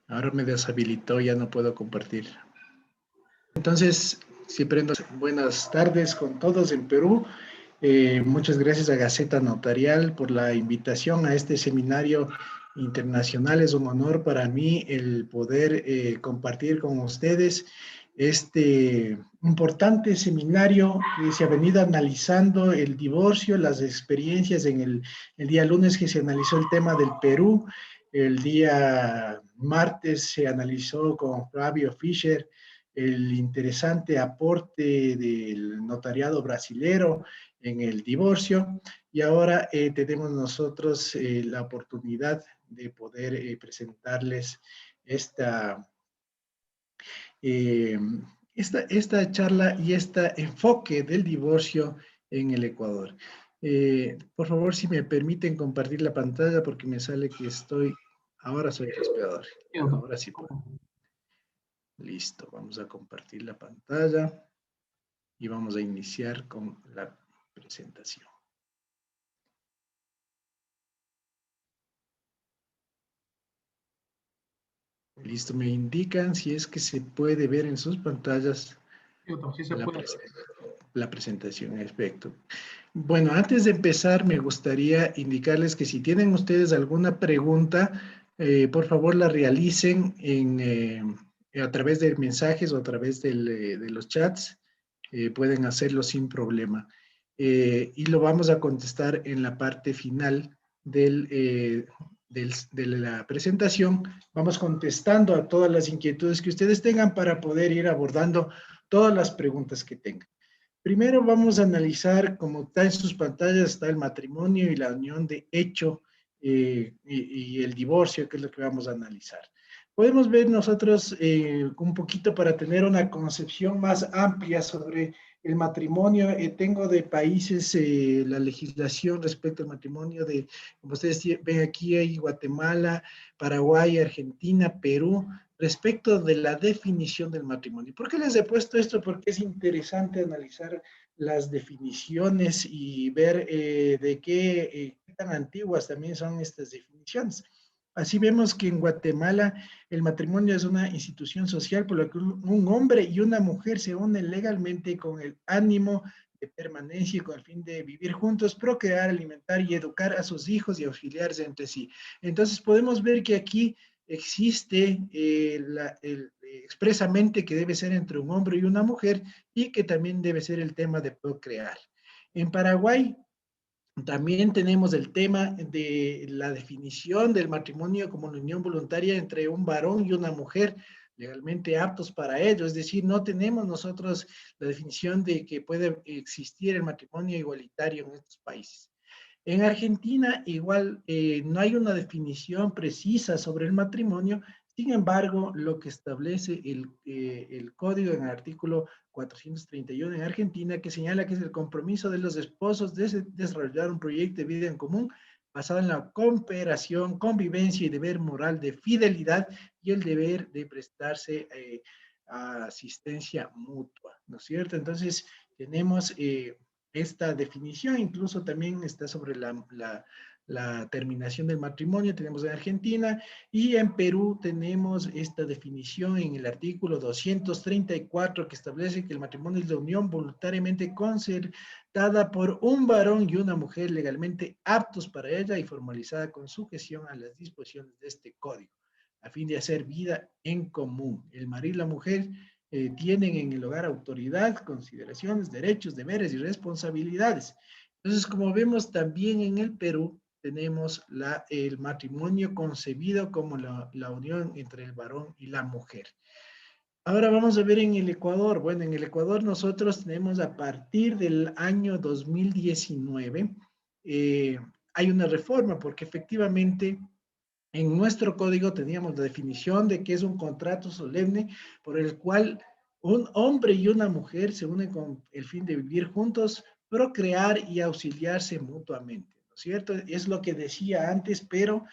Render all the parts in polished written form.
Ahora me deshabilitó, ya no puedo compartir. Entonces, sí prendo. Buenas tardes con todos en Perú. Muchas gracias a Gaceta Notarial por la invitación a este seminario internacional. Es un honor para mí el poder compartir con ustedes este importante seminario que se ha venido analizando el divorcio, las experiencias en el día lunes que se analizó el tema del Perú, el día martes se analizó con Flavio Fischer el interesante aporte del notariado brasilero en el divorcio y ahora tenemos nosotros la oportunidad de poder presentarles esta, eh, esta charla y este enfoque del divorcio en el Ecuador. Por favor, si me permiten compartir la pantalla porque me sale que estoy, ahora soy el hospedador. Ahora sí puedo. Listo, vamos a compartir la pantalla y vamos a iniciar con la presentación. Listo, me indican si es que se puede ver en sus pantallas Sí se puede. La presentación, perfecto. Bueno, antes de empezar, me gustaría indicarles que si tienen ustedes alguna pregunta, por favor la realicen a través de mensajes o a través de los chats. Pueden hacerlo sin problema. Y lo vamos a contestar en la parte final de la presentación. Vamos contestando a todas las inquietudes que ustedes tengan para poder ir abordando todas las preguntas que tengan. Primero vamos a analizar, como está en sus pantallas, está el matrimonio y la unión de hecho y el divorcio, que es lo que vamos a analizar. Podemos ver nosotros un poquito para tener una concepción más amplia sobre el matrimonio. Tengo de países la legislación respecto al matrimonio de, como ustedes ven aquí, hay Guatemala, Paraguay, Argentina, Perú, respecto de la definición del matrimonio. ¿Por qué les he puesto esto? Porque es interesante analizar las definiciones y ver de qué tan antiguas también son estas definiciones. Así vemos que en Guatemala el matrimonio es una institución social por la que un hombre y una mujer se unen legalmente con el ánimo de permanencia y con el fin de vivir juntos, procrear, alimentar y educar a sus hijos y auxiliarse entre sí. Entonces podemos ver que aquí existe expresamente que debe ser entre un hombre y una mujer y que también debe ser el tema de procrear. En Paraguay también tenemos el tema de la definición del matrimonio como una unión voluntaria entre un varón y una mujer legalmente aptos para ello, es decir, no tenemos nosotros la definición de que puede existir el matrimonio igualitario en estos países. En Argentina igual no hay una definición precisa sobre el matrimonio, sin embargo, lo que establece el código en el artículo 431 en Argentina, que señala que es el compromiso de los esposos de desarrollar un proyecto de vida en común basado en la cooperación, convivencia y deber moral de fidelidad y el deber de prestarse a asistencia mutua, ¿no es cierto? Entonces, tenemos esta definición, incluso también está sobre la terminación del matrimonio, tenemos en Argentina, y en Perú tenemos esta definición en el artículo 234 que establece que el matrimonio es la unión voluntariamente concertada por un varón y una mujer legalmente aptos para ella y formalizada con sujeción a las disposiciones de este código, a fin de hacer vida en común. El marido y la mujer tienen en el hogar autoridad, consideraciones, derechos, deberes y responsabilidades. Entonces, como vemos también en el Perú, tenemos el matrimonio concebido como la unión entre el varón y la mujer. Ahora vamos a ver en el Ecuador. Bueno, en el Ecuador nosotros tenemos a partir del año 2019, hay una reforma porque efectivamente en nuestro código teníamos la definición de que es un contrato solemne por el cual un hombre y una mujer se unen con el fin de vivir juntos, procrear y auxiliarse mutuamente, ¿no es cierto? Es lo que decía antes, pero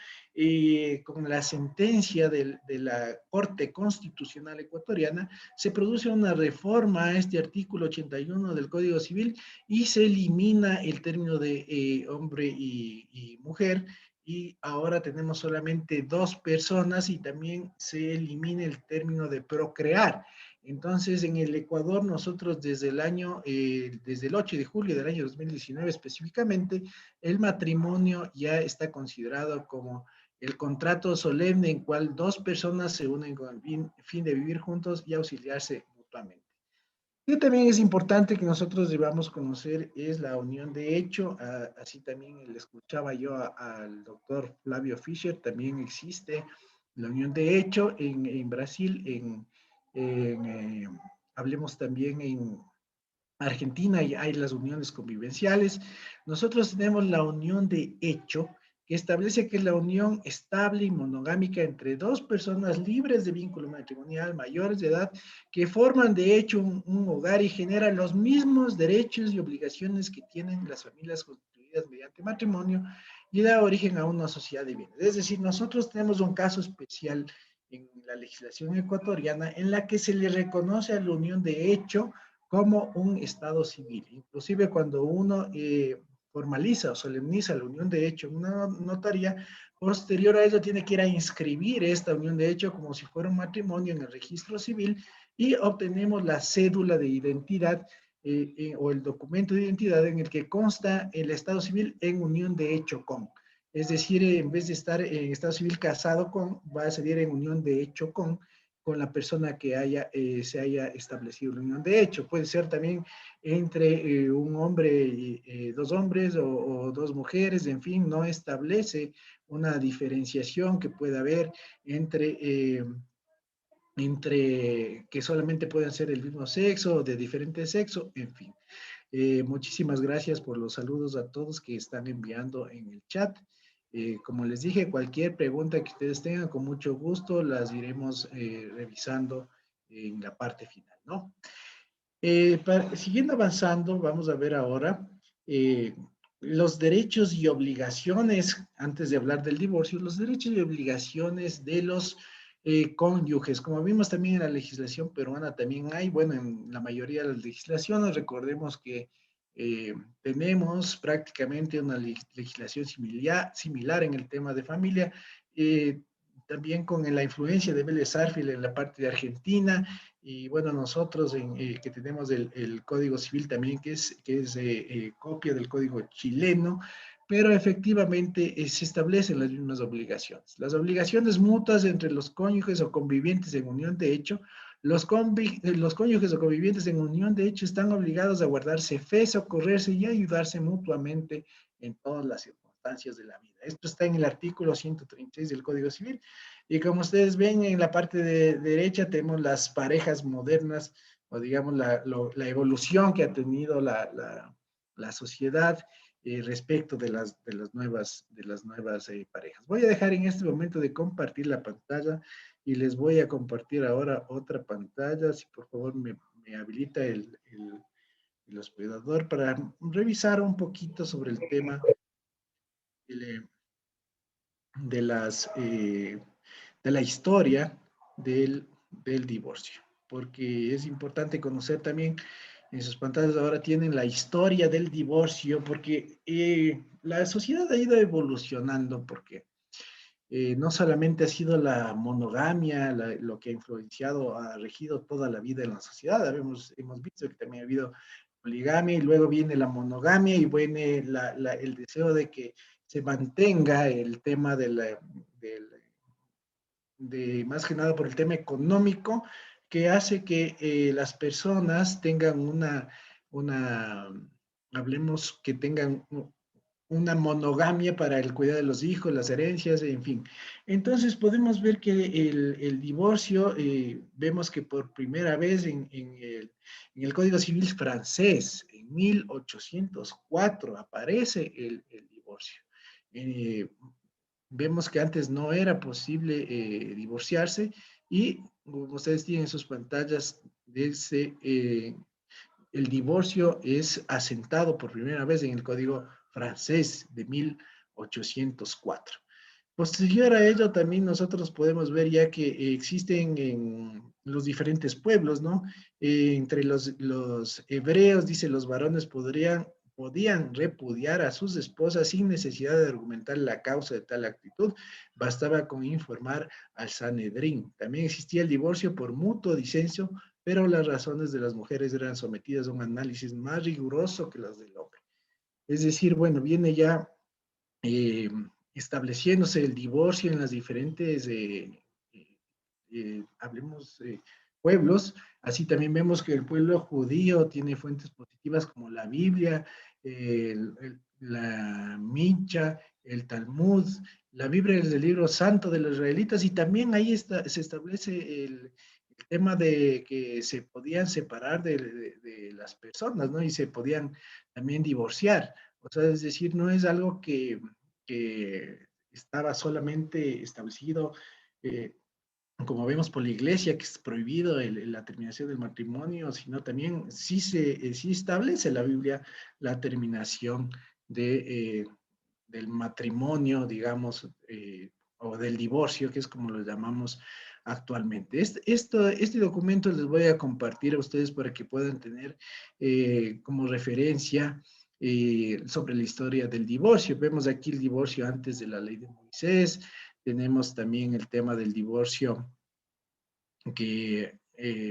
con la sentencia de la Corte Constitucional Ecuatoriana se produce una reforma a este artículo 81 del Código Civil y se elimina el término de hombre y mujer y ahora tenemos solamente 2 personas y también se elimina el término de procrear. Entonces, en el Ecuador, nosotros desde el 8 de julio del año 2019 específicamente, el matrimonio ya está considerado como el contrato solemne en cual 2 personas se unen con el fin de vivir juntos y auxiliarse mutuamente. Y también es importante que nosotros debamos conocer es la unión de hecho, así también le escuchaba yo al doctor Flavio Fischer, también existe la unión de hecho en Brasil, en, eh, hablemos también en Argentina, y hay las uniones convivenciales. Nosotros tenemos la unión de hecho, que establece que es la unión estable y monogámica entre 2 personas libres de vínculo matrimonial, mayores de edad, que forman de hecho un hogar y generan los mismos derechos y obligaciones que tienen las familias constituidas mediante matrimonio y da origen a una sociedad de bienes. Es decir, nosotros tenemos un caso especial en la legislación ecuatoriana en la que se le reconoce a la unión de hecho como un estado civil. Inclusive cuando uno formaliza o solemniza la unión de hecho en una notaría, posterior a ello tiene que ir a inscribir esta unión de hecho como si fuera un matrimonio en el registro civil y obtenemos la cédula de identidad o el documento de identidad en el que consta el estado civil en unión de hecho con. Es decir, en vez de estar en estado civil casado con, va a salir en unión de hecho con la persona que se haya establecido la unión de hecho. Puede ser también entre un hombre y 2 hombres o 2 mujeres, en fin, no establece una diferenciación que pueda haber entre que solamente pueden ser del mismo sexo o de diferente sexo, en fin. Muchísimas gracias por los saludos a todos que están enviando en el chat. Como les dije, cualquier pregunta que ustedes tengan, con mucho gusto las iremos revisando en la parte final, ¿no? Siguiendo avanzando, vamos a ver ahora eh, los derechos y obligaciones, antes de hablar del divorcio, los derechos y obligaciones de los cónyuges. Como vimos también en la legislación peruana, también hay, bueno, en la mayoría de las legislaciones, recordemos que tenemos prácticamente una legislación similar en el tema de familia, también con la influencia de Vélez Sarsfield en la parte de Argentina, y bueno, nosotros que tenemos el Código Civil también, que es copia del Código chileno, pero efectivamente se establecen las mismas obligaciones. Las obligaciones mutuas entre los cónyuges o convivientes en unión de hecho, los cónyuges o convivientes en unión de hecho están obligados a guardarse fe, socorrerse y ayudarse mutuamente en todas las circunstancias de la vida. Esto está en el artículo 136 del Código Civil. Y como ustedes ven en la parte de derecha tenemos las parejas modernas o digamos la evolución que ha tenido la sociedad respecto de las nuevas parejas. Voy a dejar en este momento de compartir la pantalla y les voy a compartir ahora otra pantalla. Si por favor me habilita el hospedador para revisar un poquito sobre el tema de, de las de la historia del divorcio, porque es importante conocer también, en sus pantallas ahora tienen la historia del divorcio, porque la sociedad ha ido evolucionando, porque no solamente ha sido la monogamia lo que ha influenciado, ha regido toda la vida en la sociedad, hemos visto que también ha habido poligamia y luego viene la monogamia y viene el deseo de que se mantenga el tema de más que nada por el tema económico, que hace que las personas tengan una, hablemos que tengan una monogamia para el cuidado de los hijos, las herencias, en fin. Entonces podemos ver que el divorcio, vemos que por primera vez en el Código Civil francés, en 1804, aparece el divorcio. Eh, Vemos que antes no era posible divorciarse y como ustedes tienen en sus pantallas, el divorcio es asentado por primera vez en el Código francés de 1804. Posterior a ello, también nosotros podemos ver ya que existen en los diferentes pueblos, ¿no? Entre los hebreos, dice, los varones podían repudiar a sus esposas sin necesidad de argumentar la causa de tal actitud, bastaba con informar al Sanedrín. También existía el divorcio por mutuo disenso, pero las razones de las mujeres eran sometidas a un análisis más riguroso que las del hombre. Es decir, bueno, viene ya eh, estableciéndose el divorcio en las diferentes, hablemos, pueblos. Así también vemos que el pueblo judío tiene fuentes positivas como la Biblia, la Mincha, el Talmud. La Biblia es el libro santo de los israelitas y también ahí se establece el tema de que se podían separar de las personas, ¿no? Y se podían también divorciar. O sea, es decir, no es algo que estaba solamente establecido, eh, como vemos por la iglesia, que es prohibido la terminación del matrimonio, sino también sí establece la Biblia la terminación de, del matrimonio, digamos, o del divorcio, que es como lo llamamos actualmente. Este documento les voy a compartir a ustedes para que puedan tener como referencia sobre la historia del divorcio. Vemos aquí el divorcio antes de la ley de Moisés, tenemos también el tema del divorcio que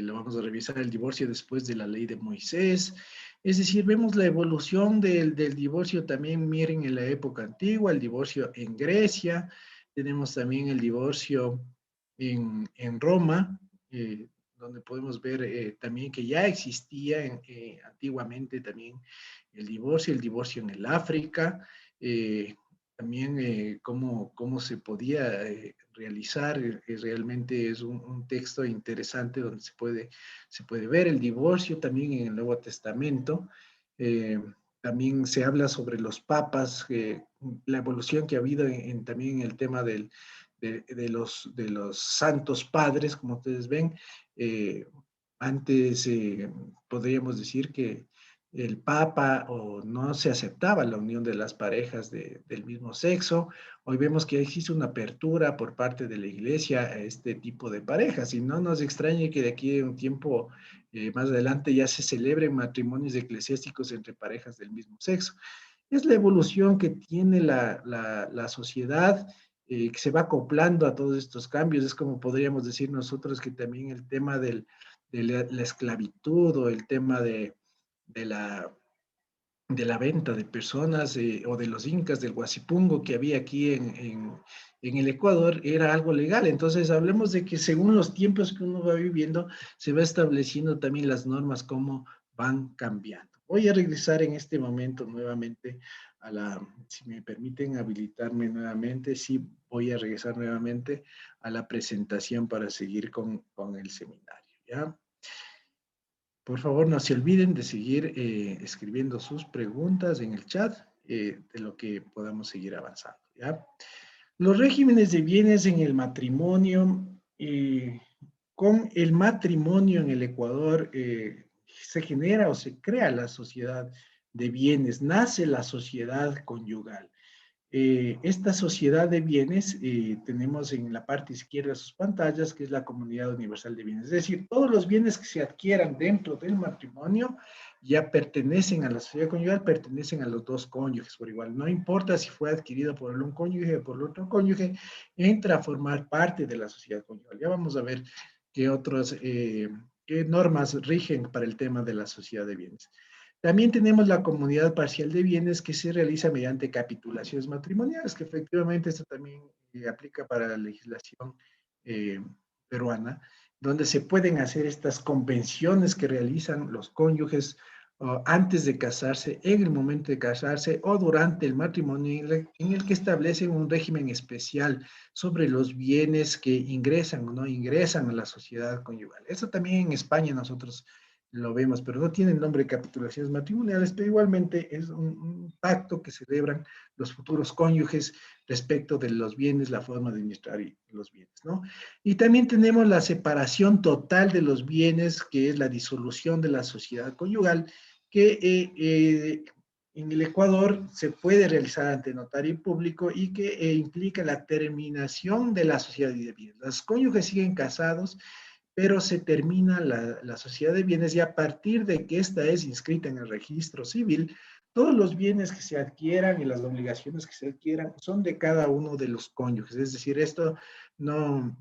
lo vamos a revisar, el divorcio después de la ley de Moisés. Es decir, vemos la evolución del divorcio también, miren, en la época antigua, el divorcio en Grecia, tenemos también el divorcio en Roma, donde podemos ver también que ya existía antiguamente también el divorcio en el África, también cómo se podía realizar. Realmente es un texto interesante donde se puede ver el divorcio también en el Nuevo Testamento. Eh, También se habla sobre los papas, la evolución que ha habido también en el tema de los santos padres, como ustedes ven. Eh, Antes podríamos decir que el Papa o no se aceptaba la unión de las parejas del mismo sexo. Hoy vemos que existe una apertura por parte de la Iglesia a este tipo de parejas y no nos extrañe que de aquí a un tiempo más adelante ya se celebren matrimonios eclesiásticos entre parejas del mismo sexo. Es la evolución que tiene la sociedad, que se va acoplando a todos estos cambios. Es como podríamos decir nosotros que también el tema de la esclavitud o el tema de la, de la venta de personas o de los incas del Guasipungo que había aquí en el Ecuador era algo legal. Entonces, hablemos de que según los tiempos que uno va viviendo, se va estableciendo también las normas, cómo van cambiando. Voy a regresar en este momento nuevamente si me permiten habilitarme nuevamente, sí, voy a regresar nuevamente a la presentación para seguir con el seminario, ¿ya? Por favor, no se olviden de seguir escribiendo sus preguntas en el chat, de lo que podamos seguir avanzando, ¿ya? Los regímenes de bienes en el matrimonio, con el matrimonio en el Ecuador, se genera o se crea la sociedad de bienes, nace la sociedad conyugal. Esta sociedad de bienes tenemos en la parte izquierda de sus pantallas, que es la Comunidad Universal de Bienes. Es decir, todos los bienes que se adquieran dentro del matrimonio ya pertenecen a la sociedad conyugal, pertenecen a los dos cónyuges por igual. No importa si fue adquirido por un cónyuge o por el otro cónyuge, entra a formar parte de la sociedad conyugal. Ya vamos a ver qué normas rigen para el tema de la sociedad de bienes. También tenemos la comunidad parcial de bienes que se realiza mediante capitulaciones matrimoniales, que efectivamente esto también aplica para la legislación eh, peruana, donde se pueden hacer estas convenciones que realizan los cónyuges antes de casarse, en el momento de casarse o durante el matrimonio, en el que establecen un régimen especial sobre los bienes que ingresan o no ingresan a la sociedad conyugal. Eso también en España nosotros lo vemos, pero no tiene el nombre de capitulaciones matrimoniales, pero igualmente es un pacto que celebran los futuros cónyuges respecto de los bienes, la forma de administrar los bienes, ¿no? Y también tenemos la separación total de los bienes, que es la disolución de la sociedad conyugal, que en el Ecuador se puede realizar ante notario público y que implica la terminación de la sociedad de bienes. Los cónyuges siguen casados, pero se termina la sociedad de bienes y a partir de que esta es inscrita en el registro civil, Todos los bienes que se adquieran y las obligaciones que se adquieran son de cada uno de los cónyuges. Es decir, esto no,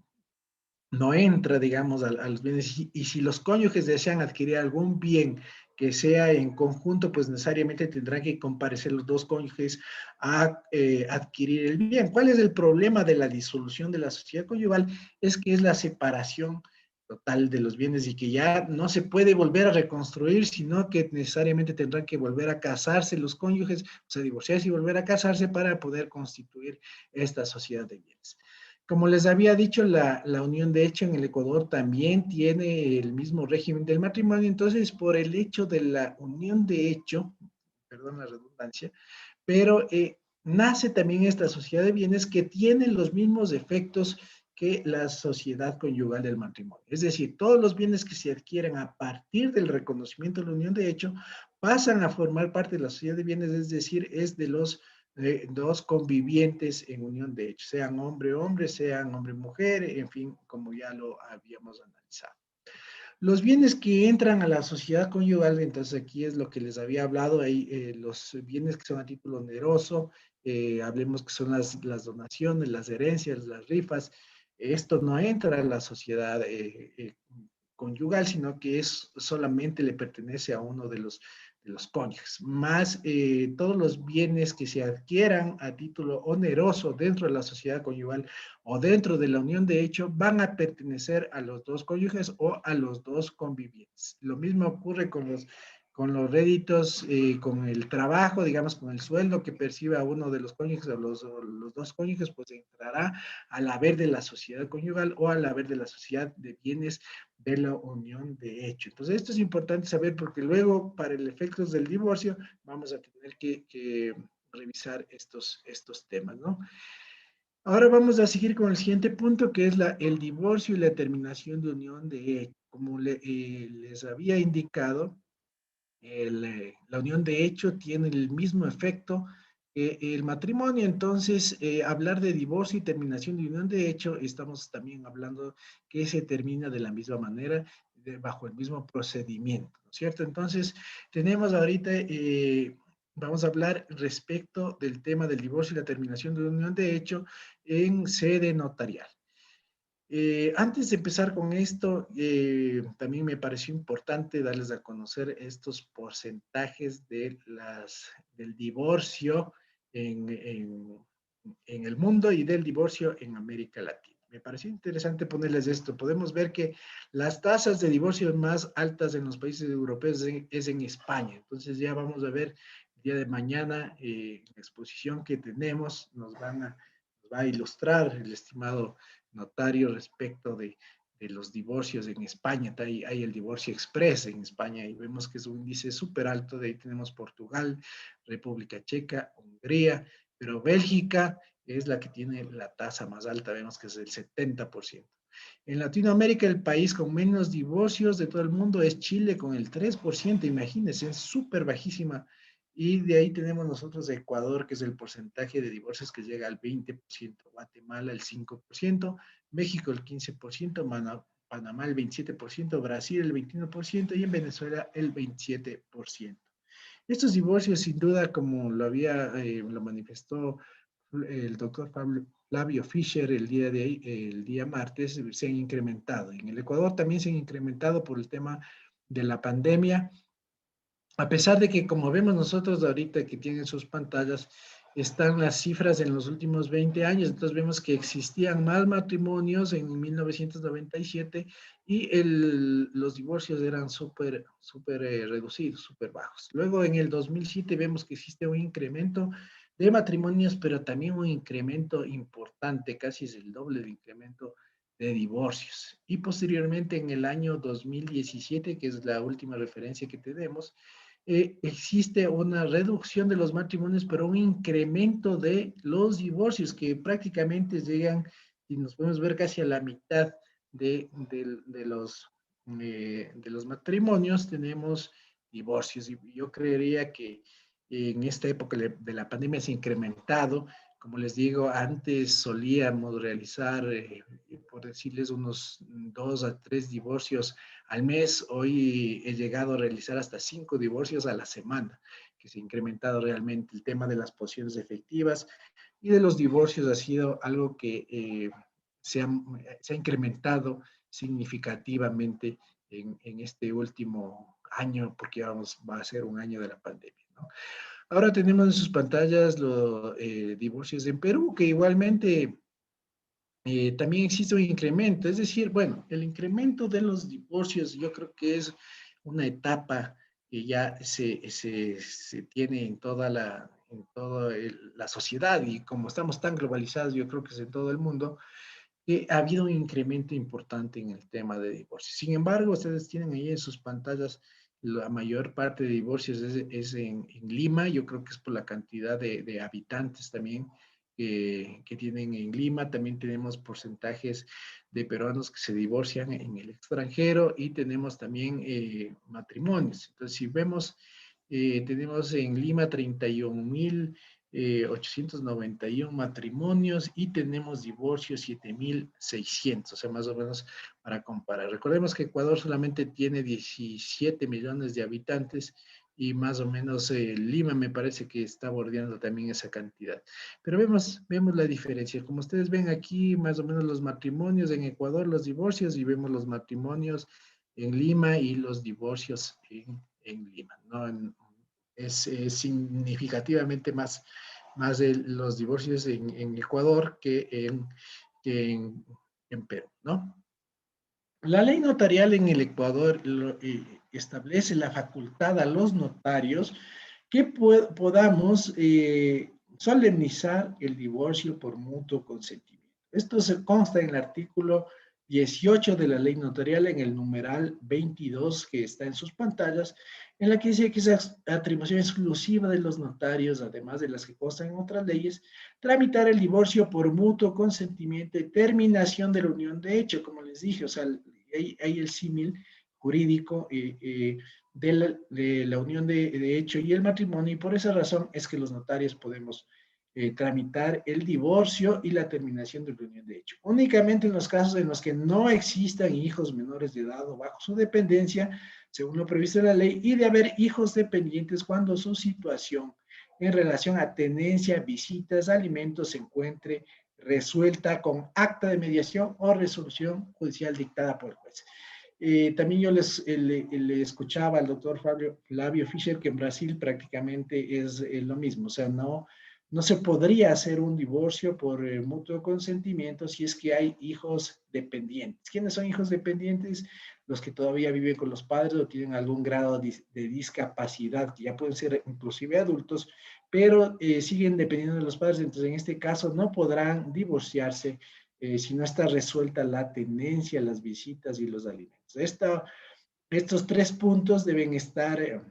no entra, digamos, a los bienes. Y si los cónyuges desean adquirir algún bien que sea en conjunto, pues necesariamente tendrán que comparecer los dos cónyuges a adquirir el bien. ¿Cuál es el problema de la disolución de la sociedad conyugal? Es que es la separación total de los bienes y que ya no se puede volver a reconstruir, sino que necesariamente tendrán que volver a casarse los cónyuges, o sea, divorciarse y volver a casarse para poder constituir esta sociedad de bienes. Como les había dicho, la unión de hecho en el Ecuador también tiene el mismo régimen del matrimonio, entonces por el hecho de la unión de hecho, perdón la redundancia, pero nace también esta sociedad de bienes que tiene los mismos efectos que la sociedad conyugal del matrimonio. Es decir, todos los bienes que se adquieren a partir del reconocimiento de la unión de hecho pasan a formar parte de la sociedad de bienes, es decir, es de los dos convivientes en unión de hecho, sean hombre-hombre, sean hombre-mujer, en fin, como ya lo habíamos analizado. Los bienes que entran a la sociedad conyugal, entonces aquí es lo que les había hablado, hay los bienes que son a título oneroso, hablemos que son las donaciones, las herencias, las rifas, esto no entra a la sociedad conyugal, sino que es solamente le pertenece a uno de los cónyuges, más todos los bienes que se adquieran a título oneroso dentro de la sociedad conyugal o dentro de la unión de hecho van a pertenecer a los dos cónyuges o a los dos convivientes. Lo mismo ocurre con los réditos, con el trabajo, digamos, con el sueldo que perciba uno de los cónyuges o los dos cónyuges, pues entrará al haber de la sociedad conyugal o al haber de la sociedad de bienes de la unión de hecho. Entonces, esto es importante saber porque luego, para el efectos del divorcio, vamos a tener que revisar estos temas, ¿no? Ahora vamos a seguir con el siguiente punto, que es el divorcio y la terminación de unión de hecho. Como les había indicado, la unión de hecho tiene el mismo efecto que el matrimonio, entonces hablar de divorcio y terminación de unión de hecho, estamos también hablando que se termina de la misma manera, bajo el mismo procedimiento, ¿no es cierto? Entonces, tenemos ahorita, vamos a hablar respecto del tema del divorcio y la terminación de unión de hecho en sede notarial. Antes de empezar con esto, también me pareció importante darles a conocer estos porcentajes del divorcio en, en, en el mundo y del divorcio en América Latina. Me pareció interesante ponerles esto. Podemos ver que las tasas de divorcio más altas en los países europeos es en España. Entonces ya vamos a ver el día de mañana, la exposición que tenemos nos va a ilustrar el estimado notario respecto de los divorcios en España. Hay el divorcio express en España y vemos que es un índice súper alto. De ahí tenemos Portugal, República Checa, Hungría, pero Bélgica es la que tiene la tasa más alta, vemos que es el 70%. En Latinoamérica, el país con menos divorcios de todo el mundo es Chile con el 3%, imagínense, es súper bajísima. Y de ahí tenemos nosotros Ecuador, que es el porcentaje de divorcios que llega al 20%, Guatemala el 5%, México el 15%, Panamá el 27%, Brasil el 21% y en Venezuela el 27%. Estos divorcios, sin duda, como lo manifestó el doctor Flavio Fischer el día martes, se han incrementado. En el Ecuador también se han incrementado por el tema de la pandemia, a pesar de que, como vemos nosotros ahorita que tienen sus pantallas, están las cifras en los últimos 20 años, entonces vemos que existían más matrimonios en 1997 y los divorcios eran súper reducidos, súper bajos. Luego en el 2007 vemos que existe un incremento de matrimonios, pero también un incremento importante, casi es el doble de incremento de divorcios. Y posteriormente en el año 2017, que es la última referencia que tenemos, existe una reducción de los matrimonios, pero un incremento de los divorcios que prácticamente llegan, y nos podemos ver casi a la mitad de los matrimonios, tenemos divorcios. Y yo creería que en esta época de la pandemia se ha incrementado. Como les digo, antes solíamos realizar, por decirles, unos 2 a 3 divorcios al mes. Hoy he llegado a realizar hasta 5 divorcios a la semana. que se ha incrementado realmente el tema de las posiciones efectivas y de los divorcios ha sido algo que se ha incrementado significativamente en este último año, porque va a ser un año de la pandemia, ¿no? Ahora tenemos en sus pantallas los divorcios en Perú, que igualmente también existe un incremento. Es decir, bueno, el incremento de los divorcios yo creo que es una etapa que ya se tiene en toda la sociedad y como estamos tan globalizados, yo creo que es en todo el mundo, que ha habido un incremento importante en el tema de divorcios. Sin embargo, ustedes tienen ahí en sus pantallas la mayor parte de divorcios es en Lima, yo creo que es por la cantidad de habitantes también que tienen en Lima. También tenemos porcentajes de peruanos que se divorcian en el extranjero y tenemos también matrimonios. Entonces, si vemos, tenemos en Lima 31,000 891 matrimonios y tenemos divorcios 7,600, o sea, más o menos para comparar. Recordemos que Ecuador solamente tiene 17 millones de habitantes y más o menos Lima me parece que está bordeando también esa cantidad. Pero vemos la diferencia. Como ustedes ven aquí, más o menos los matrimonios en Ecuador, los divorcios, y vemos los matrimonios en Lima y los divorcios en Lima, ¿no? Es significativamente más de los divorcios en Ecuador que en Perú, ¿no? La ley notarial en el Ecuador establece la facultad a los notarios que podamos solemnizar el divorcio por mutuo consentimiento. Esto se consta en el artículo 18 de la ley notarial, en el numeral 22 que está en sus pantallas, en la que dice que es atribución exclusiva de los notarios, además de las que constan en otras leyes, tramitar el divorcio por mutuo consentimiento y terminación de la unión de hecho, como les dije, o sea, hay el símil jurídico de la unión de hecho y el matrimonio, y por esa razón es que los notarios podemos tramitar el divorcio y la terminación de la unión de hecho. Únicamente en los casos en los que no existan hijos menores de edad o bajo su dependencia, según lo previsto en la ley, y de haber hijos dependientes cuando su situación en relación a tenencia, visitas, alimentos se encuentre resuelta con acta de mediación o resolución judicial dictada por el juez. También yo le escuchaba al doctor Flavio Fischer que en Brasil prácticamente es lo mismo, o sea, no se podría hacer un divorcio por mutuo consentimiento si es que hay hijos dependientes. ¿Quiénes son hijos dependientes? Los que todavía viven con los padres o tienen algún grado de discapacidad, que ya pueden ser inclusive adultos, pero siguen dependiendo de los padres. Entonces, en este caso, no podrán divorciarse si no está resuelta la tenencia, las visitas y los alimentos. Estos tres puntos deben estar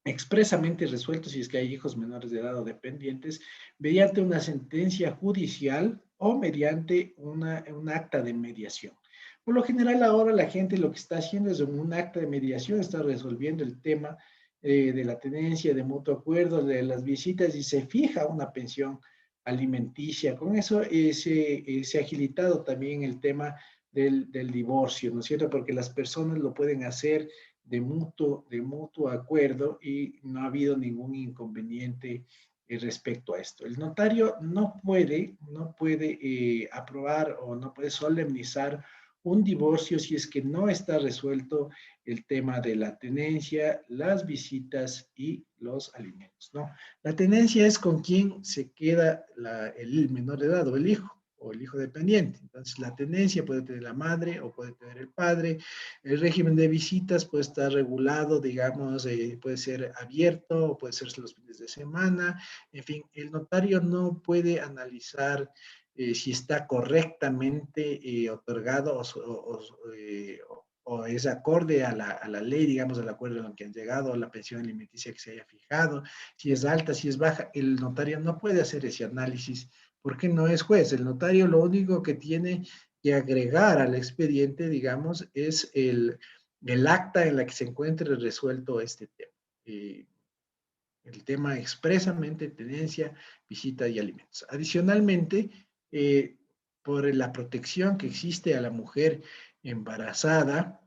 expresamente resueltos si es que hay hijos menores de edad o dependientes, mediante una sentencia judicial o mediante un acta de mediación. Por lo general, ahora la gente lo que está haciendo es un acta de mediación, está resolviendo el tema de la tenencia, de mutuo acuerdo, de las visitas y se fija una pensión alimenticia. Con eso se ha agilitado también el tema del divorcio, ¿no es cierto? Porque las personas lo pueden hacer de mutuo acuerdo y no ha habido ningún inconveniente respecto a esto. El notario no puede aprobar o no puede solemnizar un divorcio si es que no está resuelto el tema de la tenencia, las visitas y los alimentos, ¿no? La tenencia es con quien se queda el menor de edad o el hijo dependiente. Entonces, la tenencia puede tener la madre o puede tener el padre. El régimen de visitas puede estar regulado, digamos, puede ser abierto o puede ser los fines de semana. En fin, el notario no puede analizar si está correctamente otorgado o es acorde a la ley, digamos, al acuerdo en el que han llegado, a la pensión alimenticia que se haya fijado, si es alta, si es baja. El notario no puede hacer ese análisis porque no es juez. El notario lo único que tiene que agregar al expediente, digamos, es el acta en la que se encuentre resuelto este tema. El tema expresamente tenencia, visita y alimentos. Adicionalmente, por la protección que existe a la mujer embarazada,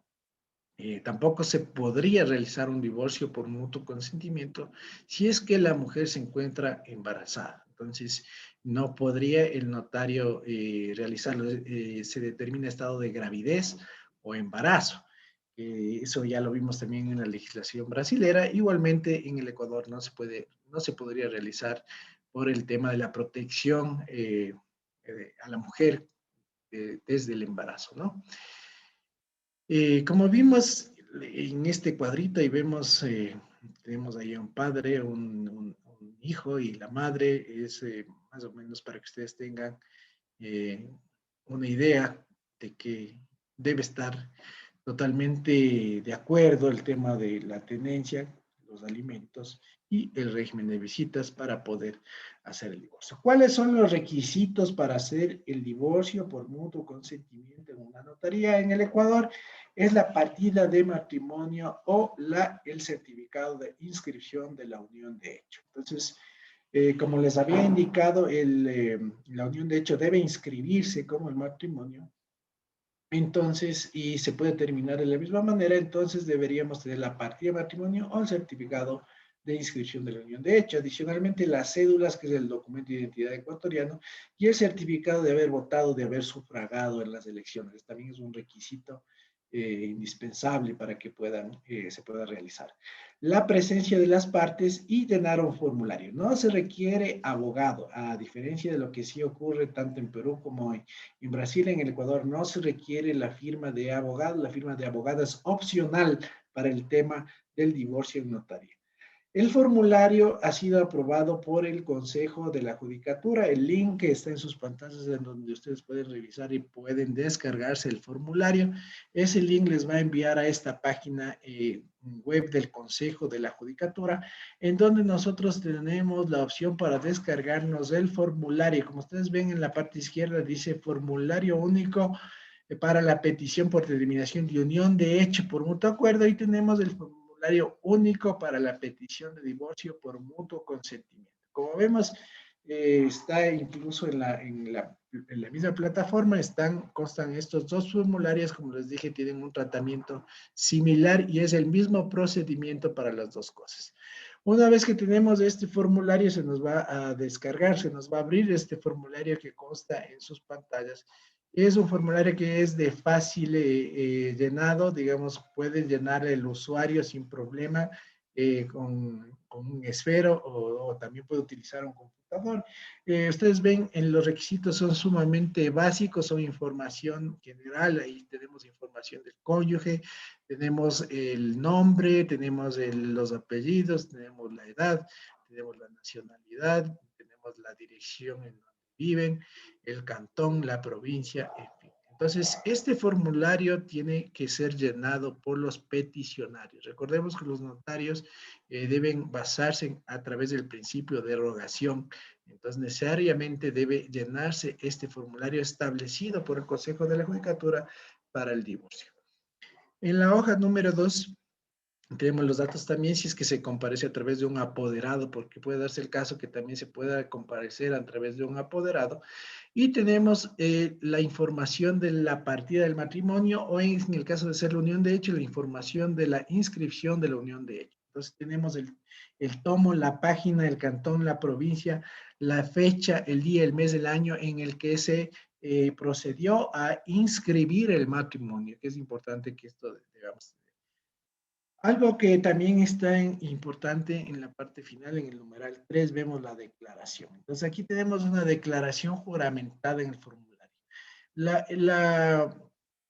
Tampoco se podría realizar un divorcio por mutuo consentimiento si es que la mujer se encuentra embarazada. Entonces, no podría el notario realizarlo. Se determina estado de gravidez o embarazo. Eso ya lo vimos también en la legislación brasilera. Igualmente, en el Ecuador no se podría realizar por el tema de la protección a la mujer desde el embarazo, ¿no? Como vimos en este cuadrito y vemos, tenemos ahí un padre, un hijo y la madre, es más o menos para que ustedes tengan eh, una idea de que debe estar totalmente de acuerdo el tema de la tenencia, los alimentos y el régimen de visitas para poder hacer el divorcio. ¿Cuáles son los requisitos para hacer el divorcio por mutuo consentimiento en una notaría en el Ecuador? Es la partida de matrimonio o el certificado de inscripción de la unión de hecho. Entonces, como les había indicado, la unión de hecho debe inscribirse como el matrimonio. Entonces, y se puede terminar de la misma manera, entonces deberíamos tener la partida de matrimonio o el certificado de inscripción de la unión de hecho. Adicionalmente, las cédulas, que es el documento de identidad ecuatoriano, y el certificado de haber votado, de haber sufragado en las elecciones. También es un requisito indispensable para que se pueda realizar. La presencia de las partes y llenar un formulario. No se requiere abogado, a diferencia de lo que sí ocurre tanto en Perú como en Brasil. En el Ecuador no se requiere la firma de abogado, la firma de abogado es opcional para el tema del divorcio en notaría. El formulario ha sido aprobado por el Consejo de la Judicatura. El link que está en sus pantallas en donde ustedes pueden revisar y pueden descargarse el formulario. Ese link les va a enviar a esta página web del Consejo de la Judicatura, en donde nosotros tenemos la opción para descargarnos el formulario. Como ustedes ven en la parte izquierda dice formulario único para la petición por determinación de unión de hecho por mutuo acuerdo, y tenemos el formulario único para la petición de divorcio por mutuo consentimiento. Como vemos, está incluso en la misma plataforma, constan estos dos formularios, como les dije, tienen un tratamiento similar y es el mismo procedimiento para las dos cosas. Una vez que tenemos este formulario, se nos va a descargar, se nos va a abrir este formulario que consta en sus pantallas. Es un formulario que es de fácil llenado, digamos, puede llenar el usuario sin problema con un esfero o también puede utilizar un computador. Ustedes ven, en los requisitos son sumamente básicos, son información general, ahí tenemos información del cónyuge, tenemos el nombre, tenemos los apellidos, tenemos la edad, tenemos la nacionalidad, tenemos la dirección en donde viven, el cantón, la provincia, en fin. Entonces, este formulario tiene que ser llenado por los peticionarios. Recordemos que los notarios deben basarse a través del principio de erogación. Entonces, necesariamente debe llenarse este formulario establecido por el Consejo de la Judicatura para el divorcio. En la hoja número 2 tenemos los datos también si es que se comparece a través de un apoderado, porque puede darse el caso que también se pueda comparecer a través de un apoderado. Y tenemos la información de la partida del matrimonio o en el caso de ser la unión de hecho, la información de la inscripción de la unión de hecho. Entonces tenemos el tomo, la página, el cantón, la provincia, la fecha, el día, el mes, el año en el que se procedió a inscribir el matrimonio, que es importante que esto, digamos, algo que también está importante en la parte final, en el numeral 3, vemos la declaración. Entonces, aquí tenemos una declaración juramentada en el formulario. La, la,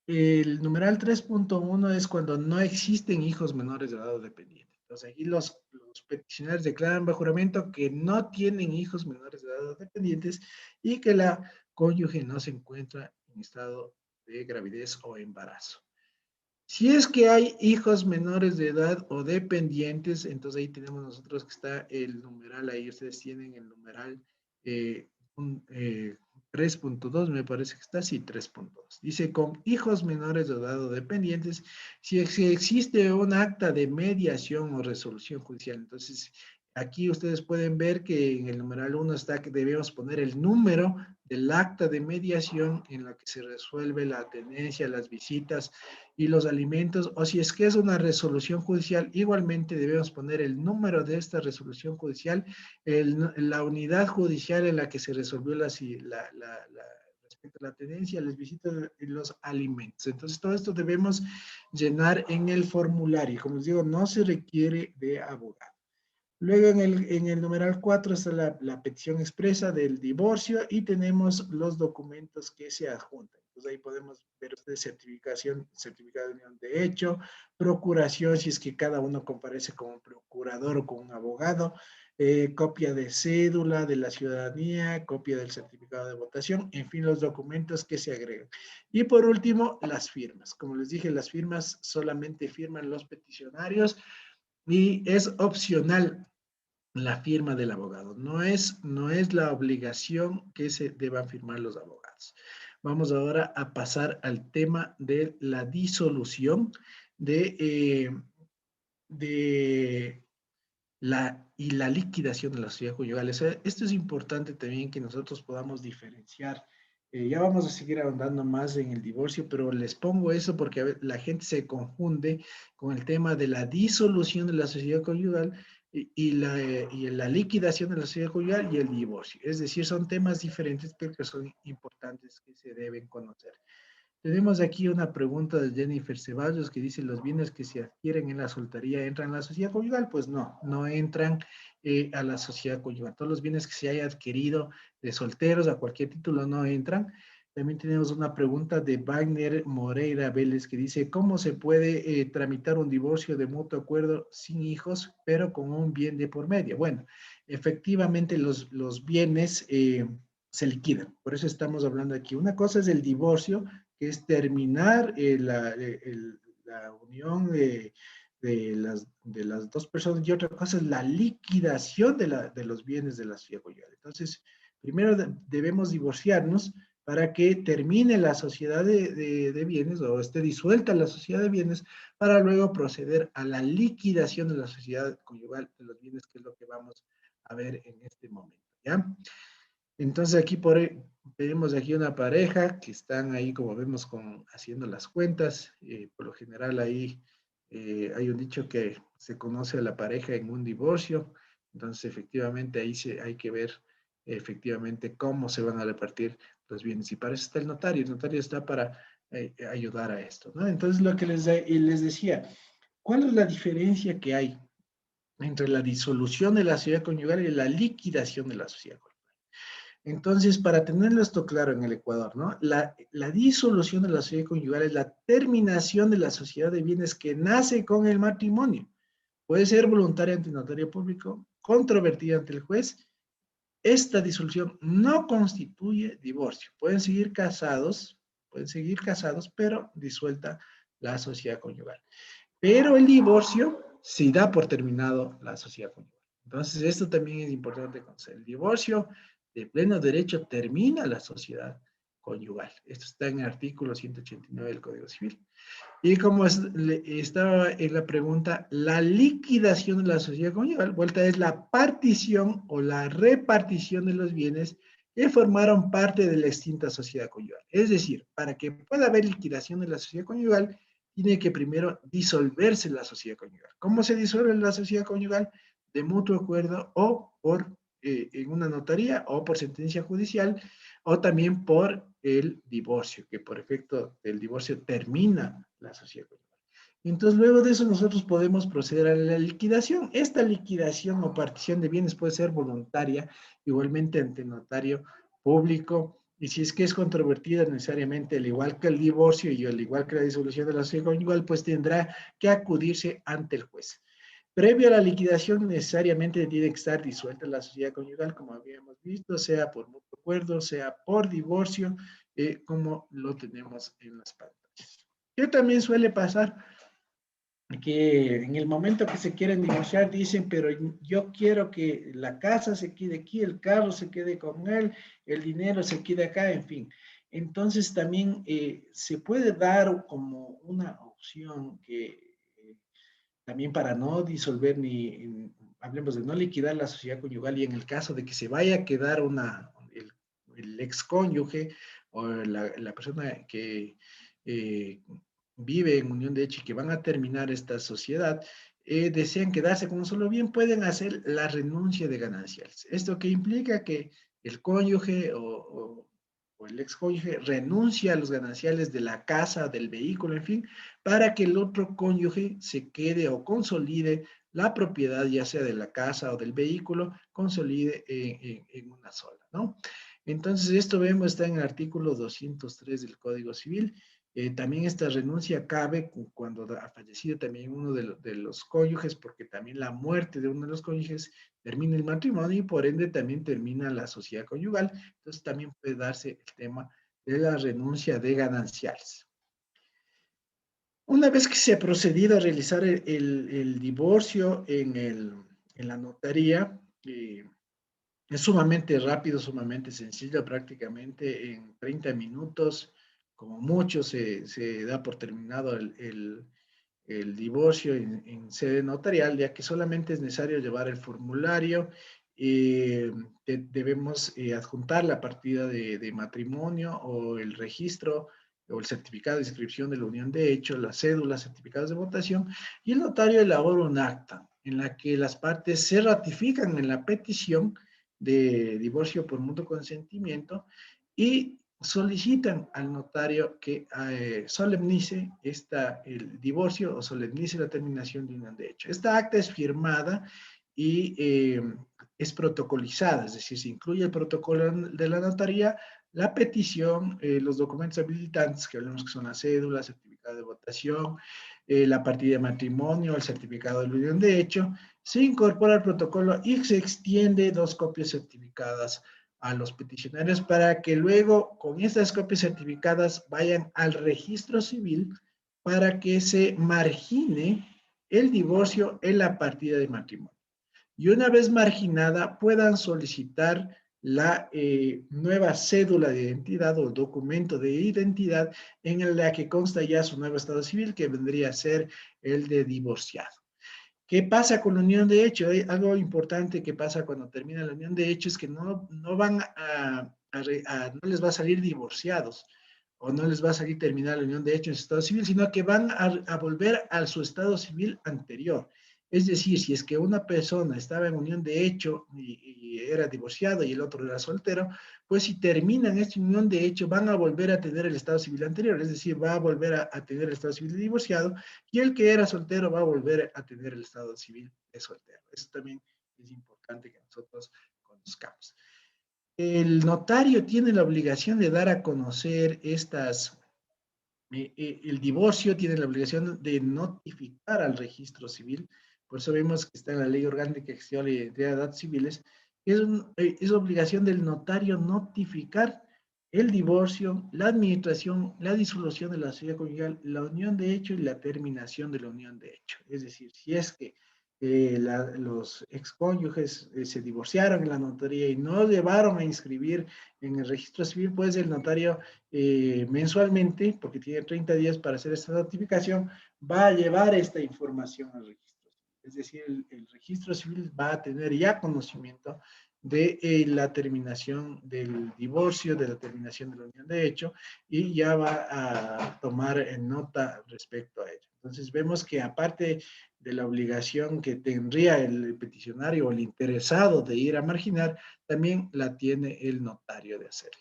el numeral 3.1 es cuando no existen hijos menores de edad o dependientes. Entonces, aquí los peticionarios declaran bajo juramento que no tienen hijos menores de edad o dependientes y que la cónyuge no se encuentra en estado de gravidez o embarazo. Si es que hay hijos menores de edad o dependientes, entonces ahí tenemos nosotros que está el numeral, ahí ustedes tienen el numeral eh, 3.2, me parece que está así, 3.2. Dice, con hijos menores de edad o dependientes, si existe un acta de mediación o resolución judicial, entonces Aquí ustedes pueden ver que en el numeral 1 está que debemos poner el número del acta de mediación en la que se resuelve la tenencia, las visitas y los alimentos, o si es que es una resolución judicial, igualmente debemos poner el número de esta resolución judicial, la unidad judicial en la que se resolvió respecto a la tenencia, las visitas y los alimentos. Entonces, todo esto debemos llenar en el formulario. Como les digo, no se requiere de abogado. Luego en el numeral 4 está la petición expresa del divorcio y tenemos los documentos que se adjuntan. Entonces ahí podemos ver ustedes certificación, certificado de unión de hecho, procuración si es que cada uno comparece como procurador o con un abogado, copia de cédula de la ciudadanía, copia del certificado de votación, en fin, los documentos que se agregan. Y por último, las firmas. Como les dije, las firmas solamente firman los peticionarios y es opcional la firma del abogado. No es la obligación que se deban firmar los abogados. Vamos ahora a pasar al tema de la disolución de la liquidación de la sociedad conyugal. Esto es importante también que nosotros podamos diferenciar. Ya vamos a seguir ahondando más en el divorcio, pero les pongo eso porque a veces la gente se confunde con el tema de la disolución de la sociedad conyugal y la liquidación de la sociedad conyugal y el divorcio. Es decir, son temas diferentes, pero que son importantes que se deben conocer. Tenemos aquí una pregunta de Jennifer Ceballos que dice, ¿los bienes que se adquieren en la soltería entran a la sociedad conyugal? Pues no, no entran a la sociedad conyugal. Todos los bienes que se haya adquirido de solteros a cualquier título no entran. También tenemos una pregunta de Wagner Moreira Vélez que dice, ¿cómo se puede tramitar un divorcio de mutuo acuerdo sin hijos, pero con un bien de por medio? Bueno, efectivamente los bienes se liquidan. Por eso estamos hablando aquí. Una cosa es el divorcio, que es terminar la unión de las dos personas, y otra cosa es la liquidación de los bienes de la sociedad conyugal. Entonces, primero debemos divorciarnos para que termine la sociedad de bienes o esté disuelta la sociedad de bienes para luego proceder a la liquidación de la sociedad conyugal de los bienes, que es lo que vamos a ver en este momento, ¿ya? Entonces aquí tenemos aquí una pareja que están ahí, como vemos, haciendo las cuentas. Por lo general ahí hay un dicho que se conoce a la pareja en un divorcio. Entonces efectivamente ahí hay que ver efectivamente cómo se van a repartir los bienes. Y para eso está el notario. El notario está para ayudar a esto, ¿no? Entonces lo que les decía, ¿cuál es la diferencia que hay entre la disolución de la sociedad conyugal y la liquidación de la sociedad conyugal? Entonces, para tenerlo esto claro en el Ecuador, ¿no? La disolución de la sociedad conyugal es la terminación de la sociedad de bienes que nace con el matrimonio. Puede ser voluntaria ante el notario público, controvertida ante el juez. Esta disolución no constituye divorcio. Pueden seguir casados, pero disuelta la sociedad conyugal. Pero el divorcio sí da por terminado la sociedad conyugal. Entonces, esto también es importante conocer. El divorcio de pleno derecho termina la sociedad conyugal. Esto está en el artículo 189 del Código Civil. Y como estaba en la pregunta, la liquidación de la sociedad conyugal, vuelta, es la partición o la repartición de los bienes que formaron parte de la extinta sociedad conyugal. Es decir, para que pueda haber liquidación de la sociedad conyugal, tiene que primero disolverse la sociedad conyugal. ¿Cómo se disuelve la sociedad conyugal? De mutuo acuerdo o en una notaría o por sentencia judicial o también por el divorcio, que por efecto del divorcio termina la sociedad conyugal. Entonces, luego de eso nosotros podemos proceder a la liquidación. Esta liquidación o partición de bienes puede ser voluntaria, igualmente ante notario público, y si es que es controvertida necesariamente, al igual que el divorcio y al igual que la disolución de la sociedad conyugal, pues tendrá que acudirse ante el juez. Previo a la liquidación, necesariamente tiene que estar disuelta la sociedad conyugal, como habíamos visto, sea por mutuo acuerdo, sea por divorcio, como lo tenemos en las pantallas. ¿Qué también suele pasar? Que en el momento que se quieren divorciar dicen, pero yo quiero que la casa se quede aquí, el carro se quede con él, el dinero se quede acá, en fin. Entonces también se puede dar como una opción que también para no disolver hablemos de no liquidar la sociedad conyugal y en el caso de que se vaya a quedar el ex cónyuge o la persona que eh, vive en unión de hecho y que van a terminar esta sociedad, desean quedarse con un solo bien, pueden hacer la renuncia de gananciales. Esto que implica que el cónyuge o el ex cónyuge renuncia a los gananciales de la casa, del vehículo, en fin, para que el otro cónyuge se quede o consolide la propiedad, ya sea de la casa o del vehículo, consolide en una sola, ¿no? Entonces, esto vemos, está en el artículo 203 del Código Civil. También esta renuncia cabe cuando ha fallecido también uno de los cónyuges, porque también la muerte de uno de los cónyuges termina el matrimonio y por ende también termina la sociedad conyugal. Entonces, también puede darse el tema de la renuncia de gananciales. Una vez que se ha procedido a realizar el divorcio en la notaría, es sumamente rápido, sumamente sencillo, prácticamente en 30 minutos, como mucho, se da por terminado el divorcio sede notarial, ya que solamente es necesario llevar el formulario. Debemos adjuntar la partida de matrimonio o el registro o el certificado de inscripción de la unión de hecho, la cédula, certificados de votación, y el notario elabora un acta en la que las partes se ratifican en la petición de divorcio por mutuo consentimiento y solicitan al notario que solemnice el divorcio o solemnice la terminación de unión de hecho. Esta acta es firmada y es protocolizada, es decir, se incluye el protocolo de la notaría, la petición, los documentos habilitantes, que hablamos que son la cédula, certificado de votación, la partida de matrimonio, el certificado de la unión de hecho, se incorpora al protocolo y se extiende 2 copias certificadas a los peticionarios para que luego con estas copias certificadas vayan al registro civil para que se margine el divorcio en la partida de matrimonio. Y una vez marginada puedan solicitar la nueva cédula de identidad o documento de identidad en la que consta ya su nuevo estado civil, que vendría a ser el de divorciado. ¿Qué pasa con la unión de hecho? Algo importante que pasa cuando termina la unión de hecho es que no van no les va a salir divorciados o no les va a salir terminar la unión de hecho en su estado civil, sino que van a volver a su estado civil anterior. Es decir, si es que una persona estaba en unión de hecho y era divorciado y el otro era soltero, pues si terminan esta unión de hecho van a volver a tener el estado civil anterior, es decir, va a volver a tener el estado civil de divorciado y el que era soltero va a volver a tener el estado civil de soltero. Eso también es importante que nosotros conozcamos. El notario tiene la obligación de dar a conocer el divorcio, tiene la obligación de notificar al registro civil, por eso vemos que está en la ley orgánica que gestiona la identidad de datos civiles, es obligación del notario notificar el divorcio, la administración, la disolución de la sociedad conyugal, la unión de hecho y la terminación de la unión de hecho. Es decir, si es que los excónyuges se divorciaron en la notaría y no llevaron a inscribir en el registro civil, pues el notario mensualmente, porque tiene 30 días para hacer esta notificación, va a llevar esta información al registro civil. Es decir, el registro civil va a tener ya conocimiento de la terminación del divorcio, de la terminación de la unión de hecho, y ya va a tomar en nota respecto a ello. Entonces vemos que aparte de la obligación que tendría el peticionario o el interesado de ir a marginar, también la tiene el notario de hacerlo.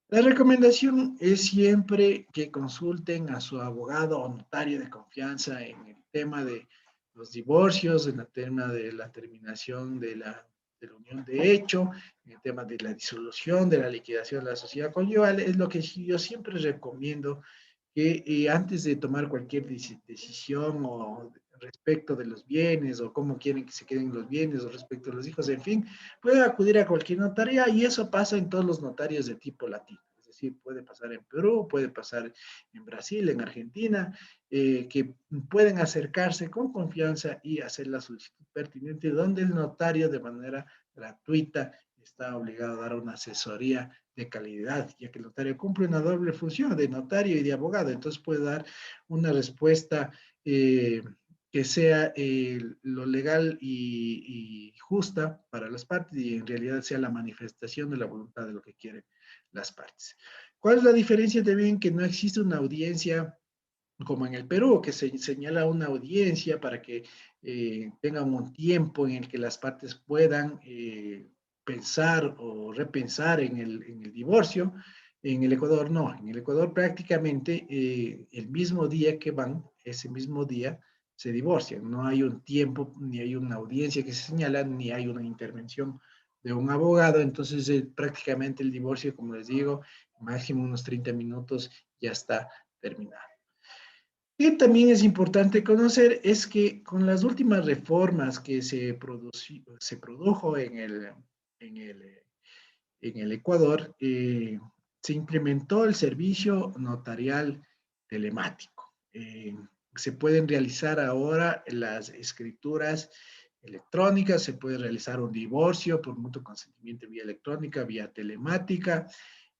La recomendación es siempre que consulten a su abogado o notario de confianza en el tema de los divorcios, en el tema de la terminación de la unión de hecho, en el tema de la disolución, de la liquidación de la sociedad conyugal. Es lo que yo siempre recomiendo que antes de tomar cualquier decisión o respecto de los bienes o cómo quieren que se queden los bienes o respecto a los hijos, en fin, pueden acudir a cualquier notaría y eso pasa en todos los notarios de tipo latino. Es decir, puede pasar en Perú, puede pasar en Brasil, en Argentina, que pueden acercarse con confianza y hacer la solicitud pertinente donde el notario de manera gratuita está obligado a dar una asesoría de calidad, ya que el notario cumple una doble función de notario y de abogado, entonces puede dar una respuesta que sea lo legal y justa para las partes y en realidad sea la manifestación de la voluntad de lo que quieren las partes. ¿Cuál es la diferencia también? Que no existe una audiencia como en el Perú, que se señala una audiencia para que tengan un tiempo en el que las partes puedan pensar o repensar en el divorcio. En el Ecuador no, en el Ecuador prácticamente el mismo día que van, ese mismo día se divorcian. No hay un tiempo, ni hay una audiencia que se señala, ni hay una intervención de un abogado. Entonces prácticamente el divorcio, como les digo, máximo unos 30 minutos ya está terminado. Y también es importante conocer es que con las últimas reformas que se produjo en el, en el Ecuador, se implementó el servicio notarial telemático. Se pueden realizar ahora las escrituras electrónicas, se puede realizar un divorcio por mutuo consentimiento vía electrónica, vía telemática.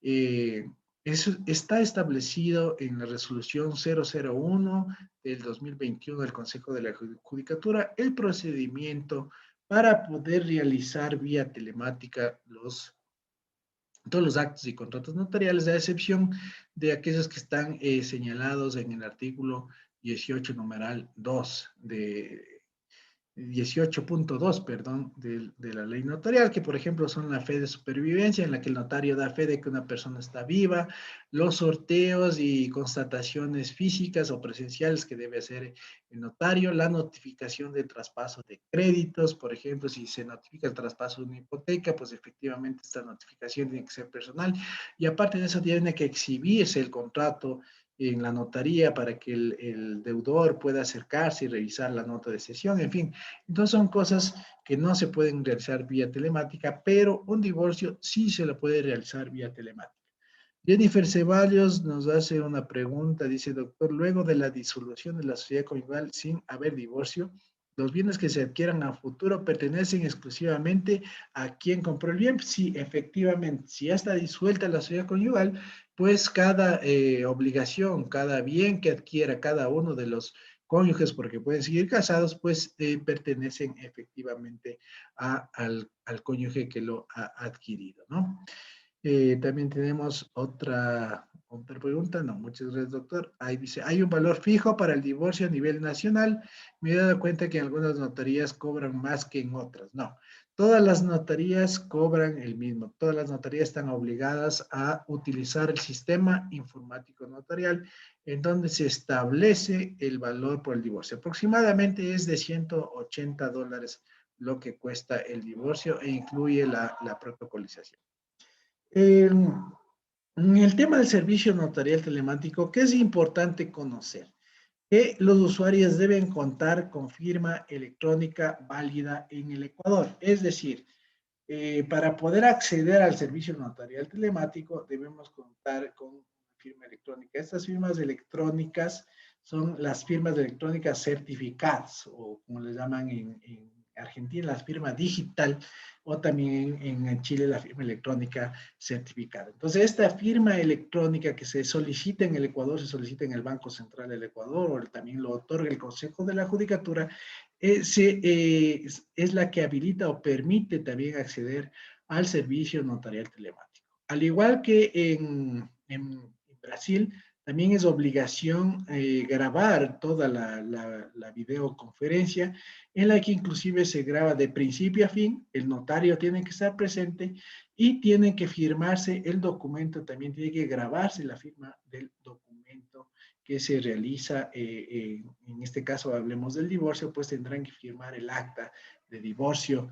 Eh, Eso está establecido en la resolución 001 del 2021 del Consejo de la Judicatura, el procedimiento para poder realizar vía telemática todos los actos y contratos notariales, a excepción de aquellos que están señalados en el artículo 18, numeral 2 de 18.2, perdón, de la ley notarial, que por ejemplo son la fe de supervivencia, en la que el notario da fe de que una persona está viva, los sorteos y constataciones físicas o presenciales que debe hacer el notario, la notificación del traspaso de créditos, por ejemplo, si se notifica el traspaso de una hipoteca, pues efectivamente esta notificación tiene que ser personal, y aparte de eso tiene que exhibirse el contrato en la notaría para que el deudor pueda acercarse y revisar la nota de cesión, en fin. Entonces son cosas que no se pueden realizar vía telemática, pero un divorcio sí se lo puede realizar vía telemática. Jennifer Ceballos nos hace una pregunta, dice, doctor, luego de la disolución de la sociedad conyugal sin haber divorcio, los bienes que se adquieran a futuro pertenecen exclusivamente a quien compró el bien. Sí, efectivamente, si ya está disuelta la sociedad conyugal, pues cada obligación, cada bien que adquiera cada uno de los cónyuges, porque pueden seguir casados, pues pertenecen efectivamente al cónyuge que lo ha adquirido, ¿no? También tenemos otra pregunta. No, muchas gracias, doctor. Ahí dice, ¿hay un valor fijo para el divorcio a nivel nacional? Me he dado cuenta que en algunas notarías cobran más que en otras. No, todas las notarías cobran el mismo. Todas las notarías están obligadas a utilizar el sistema informático notarial en donde se establece el valor por el divorcio. Aproximadamente es de $180 lo que cuesta el divorcio e incluye la protocolización. En el tema del servicio notarial telemático, ¿qué es importante conocer? Que los usuarios deben contar con firma electrónica válida en el Ecuador. Es decir, para poder acceder al servicio notarial telemático debemos contar con firma electrónica. Estas firmas electrónicas son las firmas electrónicas certificadas o como les llaman en Argentina la firma digital o también en Chile la firma electrónica certificada. Entonces esta firma electrónica que se solicita en el Ecuador, se solicita en el Banco Central del Ecuador o también lo otorga el Consejo de la Judicatura, es la que habilita o permite también acceder al servicio notarial telemático. Al igual que en Brasil, también es obligación grabar toda la videoconferencia en la que inclusive se graba de principio a fin, el notario tiene que estar presente y tiene que firmarse el documento, también tiene que grabarse la firma del documento que se realiza, en este caso hablemos del divorcio, pues tendrán que firmar el acta de divorcio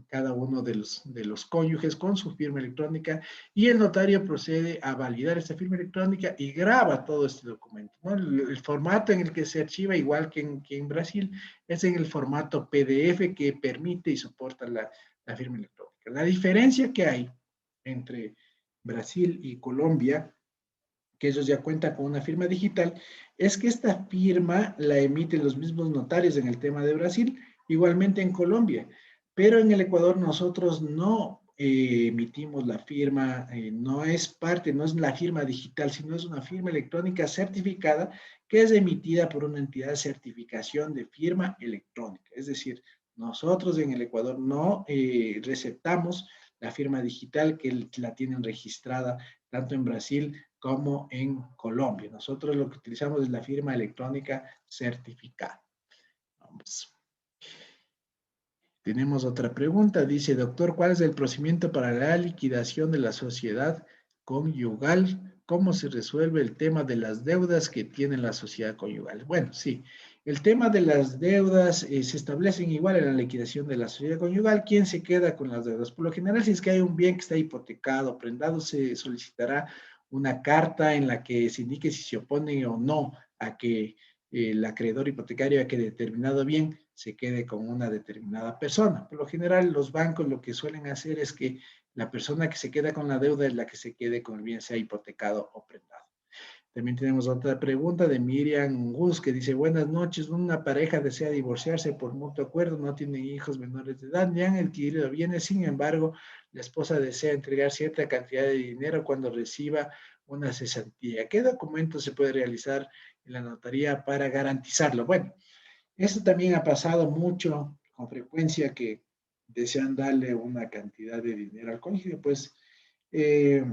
cada uno de los cónyuges con su firma electrónica y el notario procede a validar esta firma electrónica y graba todo este documento, ¿no? El formato en el que se archiva, igual que en Brasil, es en el formato PDF que permite y soporta la firma electrónica. La diferencia que hay entre Brasil y Colombia, que ellos ya cuentan con una firma digital, es que esta firma la emiten los mismos notarios en el tema de Brasil, igualmente en Colombia, pero en el Ecuador nosotros no emitimos la firma, no es parte, no es la firma digital, sino es una firma electrónica certificada que es emitida por una entidad de certificación de firma electrónica. Es decir, nosotros en el Ecuador no receptamos la firma digital que la tienen registrada tanto en Brasil como en Colombia. Nosotros lo que utilizamos es la firma electrónica certificada. Vamos. Tenemos otra pregunta. Dice, doctor, ¿cuál es el procedimiento para la liquidación de la sociedad conyugal? ¿Cómo se resuelve el tema de las deudas que tiene la sociedad conyugal? Bueno, sí, el tema de las deudas se establecen igual en la liquidación de la sociedad conyugal. ¿Quién se queda con las deudas? Por lo general, si es que hay un bien que está hipotecado, prendado, se solicitará una carta en la que se indique si se opone o no a que el acreedor hipotecario a que determinado bien se quede con una determinada persona. Por lo general, los bancos lo que suelen hacer es que la persona que se queda con la deuda es la que se quede con el bien, sea hipotecado o prendado. También tenemos otra pregunta de Miriam Gus que dice, buenas noches, una pareja desea divorciarse por mutuo acuerdo, no tienen hijos menores de edad, ya han adquirido bienes, sin embargo, la esposa desea entregar cierta cantidad de dinero cuando reciba una cesantía. ¿Qué documento se puede realizar en la notaría para garantizarlo? Bueno, esto también ha pasado mucho, con frecuencia, que desean darle una cantidad de dinero al cónyuge, pues eh,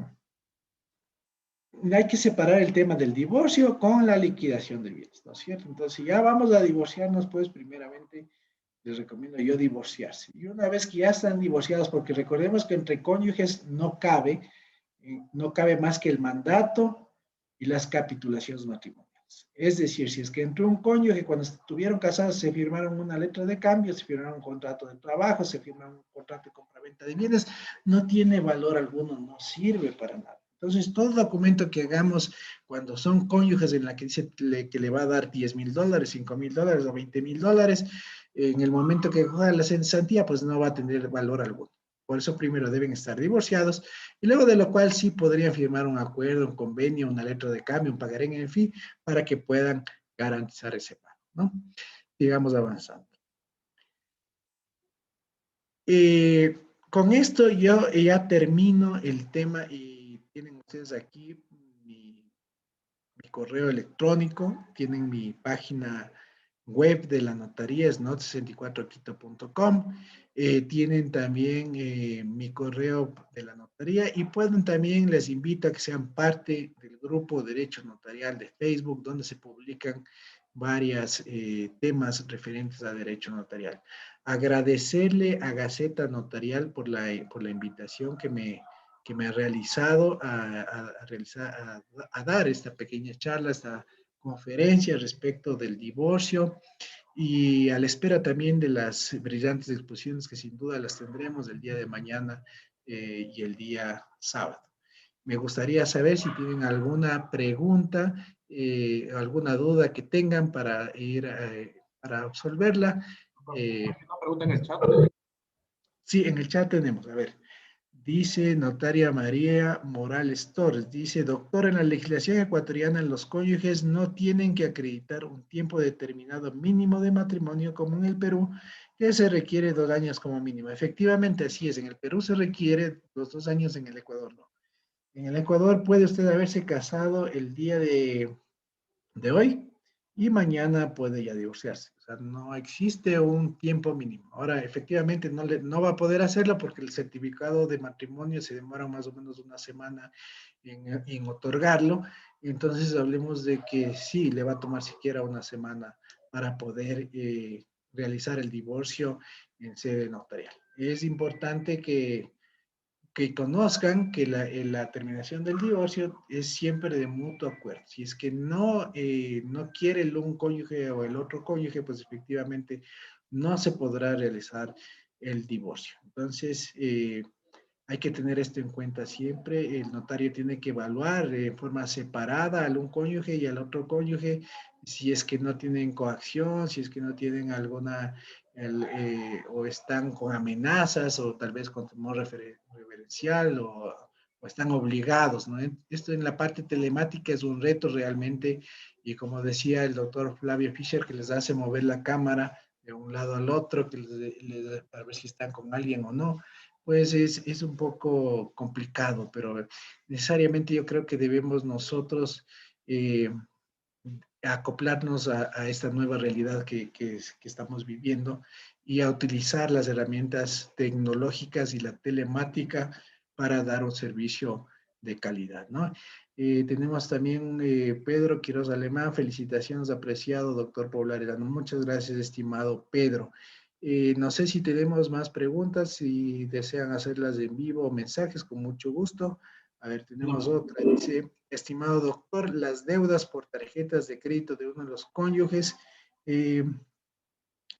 hay que separar el tema del divorcio con la liquidación de bienes, ¿no es cierto? Entonces, si ya vamos a divorciarnos, pues primeramente les recomiendo yo divorciarse. Y una vez que ya están divorciados, porque recordemos que entre cónyuges no cabe más que el mandato y las capitulaciones matrimoniales. Es decir, si es que entre un cónyuge, cuando estuvieron casados, se firmaron una letra de cambio, se firmaron un contrato de trabajo, se firmaron un contrato de compraventa de bienes, no tiene valor alguno, no sirve para nada. Entonces, todo documento que hagamos cuando son cónyuges en la que dice que le va a dar $10,000, $5,000 o $20,000, en el momento que juega la cesantía, pues no va a tener valor alguno. Por eso primero deben estar divorciados y luego de lo cual sí podrían firmar un acuerdo, un convenio, una letra de cambio, un pagaré en fin, para que puedan garantizar ese pago, ¿no? Sigamos avanzando. Con esto yo ya termino el tema y tienen ustedes aquí mi correo electrónico, tienen mi página web de la notaría, es not64quito.com. Tienen también mi correo de la notaría y pueden también, les invito a que sean parte del grupo Derecho Notarial de Facebook, donde se publican varios temas referentes a derecho notarial. Agradecerle a Gaceta Notarial por la invitación que me ha realizado a dar esta pequeña charla, esta conferencia respecto del divorcio y a la espera también de las brillantes exposiciones que sin duda las tendremos el día de mañana y el día sábado. Me gustaría saber si tienen alguna pregunta, alguna duda que tengan para ir para absolverla. Una pregunta en el chat. Sí, en el chat tenemos, a ver. Dice notaria María Morales Torres, dice, doctor, en la legislación ecuatoriana los cónyuges no tienen que acreditar un tiempo determinado mínimo de matrimonio como en el Perú, que se requiere 2 años como mínimo. Efectivamente, así es, en el Perú se requiere los 2 años, en el Ecuador no. En el Ecuador puede usted haberse casado el día de hoy y mañana puede ya divorciarse. O sea, no existe un tiempo mínimo. Ahora, efectivamente, no va a poder hacerlo porque el certificado de matrimonio se demora más o menos una semana en otorgarlo. Entonces, hablemos de que sí, le va a tomar siquiera una semana para poder realizar el divorcio en sede notarial. Es importante que conozcan que la terminación del divorcio es siempre de mutuo acuerdo. Si es que no quiere el un cónyuge o el otro cónyuge, pues efectivamente no se podrá realizar el divorcio. Entonces, hay que tener esto en cuenta siempre. El notario tiene que evaluar de forma separada al un cónyuge y al otro cónyuge si es que no tienen coacción, si es que no tienen alguna, o están con amenazas o tal vez con temor reverencial o están obligados, ¿no? Esto en la parte telemática es un reto realmente y como decía el doctor Flavio Fischer, que les hace mover la cámara de un lado al otro, para ver si están con alguien o no. pues es un poco complicado, pero necesariamente yo creo que debemos nosotros eh, acoplarnos a esta nueva realidad que estamos viviendo y a utilizar las herramientas tecnológicas y la telemática para dar un servicio de calidad, ¿no? Tenemos también Pedro Quiroz Alemán, felicitaciones, apreciado doctor Paula Arellano. Muchas gracias, estimado Pedro. No sé si tenemos más preguntas, si desean hacerlas en vivo o mensajes, con mucho gusto. A ver, tenemos No. otra. Dice, estimado doctor, las deudas por tarjetas de crédito de uno de los cónyuges eh,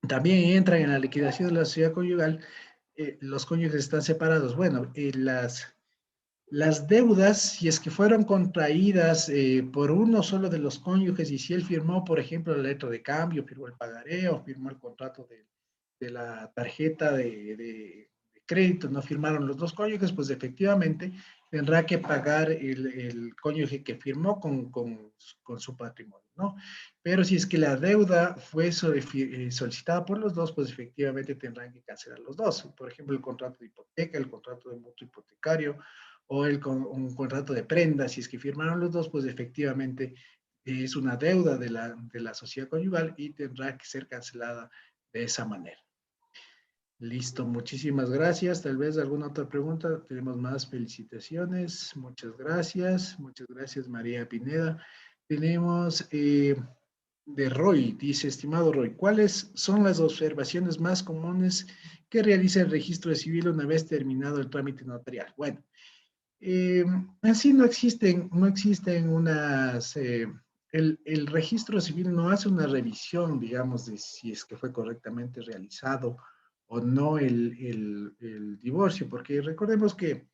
también entran en la liquidación de la sociedad conyugal. Los cónyuges están separados. Bueno, las deudas, si es que fueron contraídas por uno solo de los cónyuges y si él firmó, por ejemplo, la letra de cambio, firmó el pagaré o firmó el contrato de la tarjeta de crédito, no firmaron los dos cónyuges, pues efectivamente tendrá que pagar el cónyuge que firmó con su patrimonio, ¿no? Pero si es que la deuda fue solicitada por los dos, pues efectivamente tendrán que cancelar los dos. Por ejemplo, el contrato de hipoteca, el contrato de mutuo hipotecario o un contrato de prenda, si es que firmaron los dos, pues efectivamente es una deuda de la sociedad conyugal y tendrá que ser cancelada de esa manera. Listo, muchísimas gracias. Tal vez alguna otra pregunta. Tenemos más felicitaciones. Muchas gracias María Pineda. Tenemos de Roy, dice, estimado Roy, ¿cuáles son las observaciones más comunes que realiza el registro civil una vez terminado el trámite notarial? Bueno, en sí no existen unas, el registro civil no hace una revisión, digamos, de si es que fue correctamente realizado o no el divorcio, porque recordemos que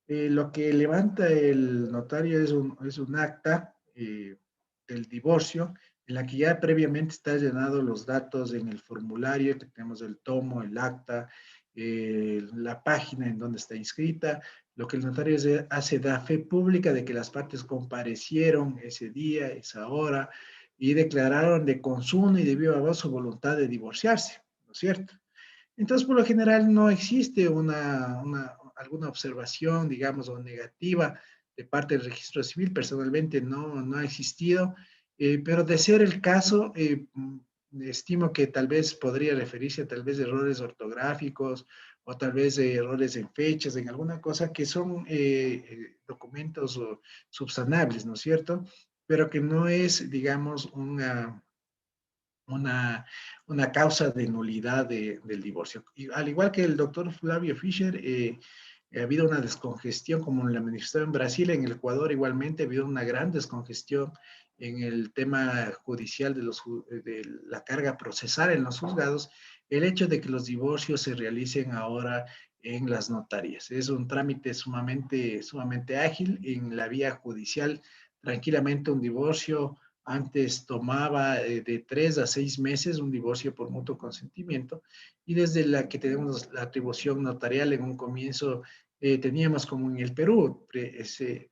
lo que levanta el notario es un acta del divorcio en la que ya previamente está llenado los datos en el formulario, que tenemos el tomo, el acta, la página en donde está inscrita. Lo que el notario hace da fe pública de que las partes comparecieron ese día, esa hora, y declararon de consumo y de viva voz su voluntad de divorciarse, ¿no es cierto? Entonces, por lo general, no existe alguna observación, digamos, o negativa de parte del registro civil. Personalmente no ha existido, pero de ser el caso, estimo que tal vez podría referirse a tal vez errores ortográficos o tal vez errores en fechas, en alguna cosa que son documentos subsanables, ¿no es cierto? Pero que no es, digamos, una, una causa de nulidad del divorcio. Y al igual que el doctor Flavio Fischer, ha habido una descongestión, como la manifestó en Brasil, en el Ecuador igualmente ha habido una gran descongestión en el tema judicial de la carga procesal en los juzgados, el hecho de que los divorcios se realicen ahora en las notarías. Es un trámite sumamente ágil en la vía judicial. Tranquilamente un divorcio antes tomaba de 3 a 6 meses un divorcio por mutuo consentimiento y desde la que tenemos la atribución notarial en un comienzo teníamos como en el Perú,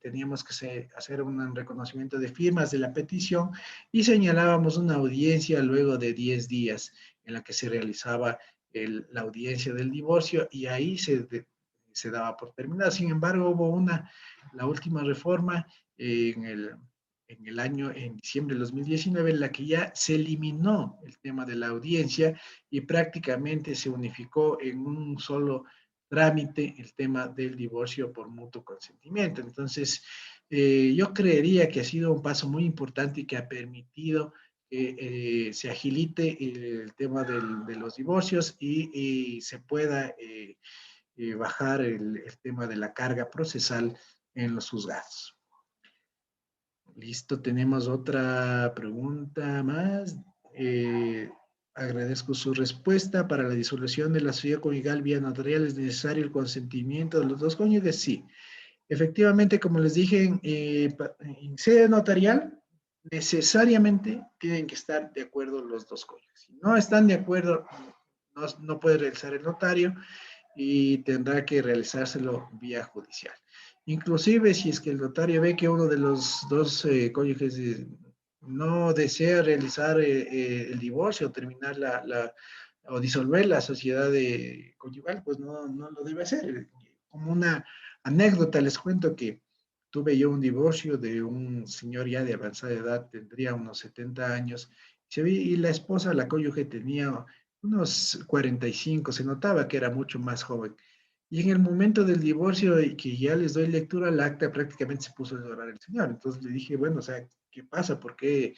teníamos que hacer un reconocimiento de firmas de la petición y señalábamos una audiencia luego de 10 días en la que se realizaba la audiencia del divorcio y ahí se daba por terminada. Sin embargo, hubo la última reforma en el año, en diciembre del 2019, en la que ya se eliminó el tema de la audiencia y prácticamente se unificó en un solo trámite el tema del divorcio por mutuo consentimiento. Entonces, yo creería que ha sido un paso muy importante y que ha permitido que se agilite el tema de los divorcios y se pueda bajar el tema de la carga procesal en los juzgados. Listo, tenemos otra pregunta más. Agradezco su respuesta. Para la disolución de la sociedad conyugal vía notarial, ¿es necesario el consentimiento de los dos cónyuges? Sí. Efectivamente, como les dije, en sede notarial, necesariamente tienen que estar de acuerdo los dos cónyuges. Si no están de acuerdo, no puede realizar el notario y tendrá que realizárselo vía judicial. Inclusive si es que el notario ve que uno de los dos cónyuges no desea realizar el divorcio o terminar o disolver la sociedad conyugal, pues no lo debe hacer. Como una anécdota, les cuento que tuve yo un divorcio de un señor ya de avanzada edad, tendría unos 70 años, y la esposa, la cónyuge, tenía unos 45, se notaba que era mucho más joven. Y en el momento del divorcio, y que ya les doy lectura al acta, prácticamente se puso a llorar el señor. Entonces le dije, bueno, o sea, ¿qué pasa? Por qué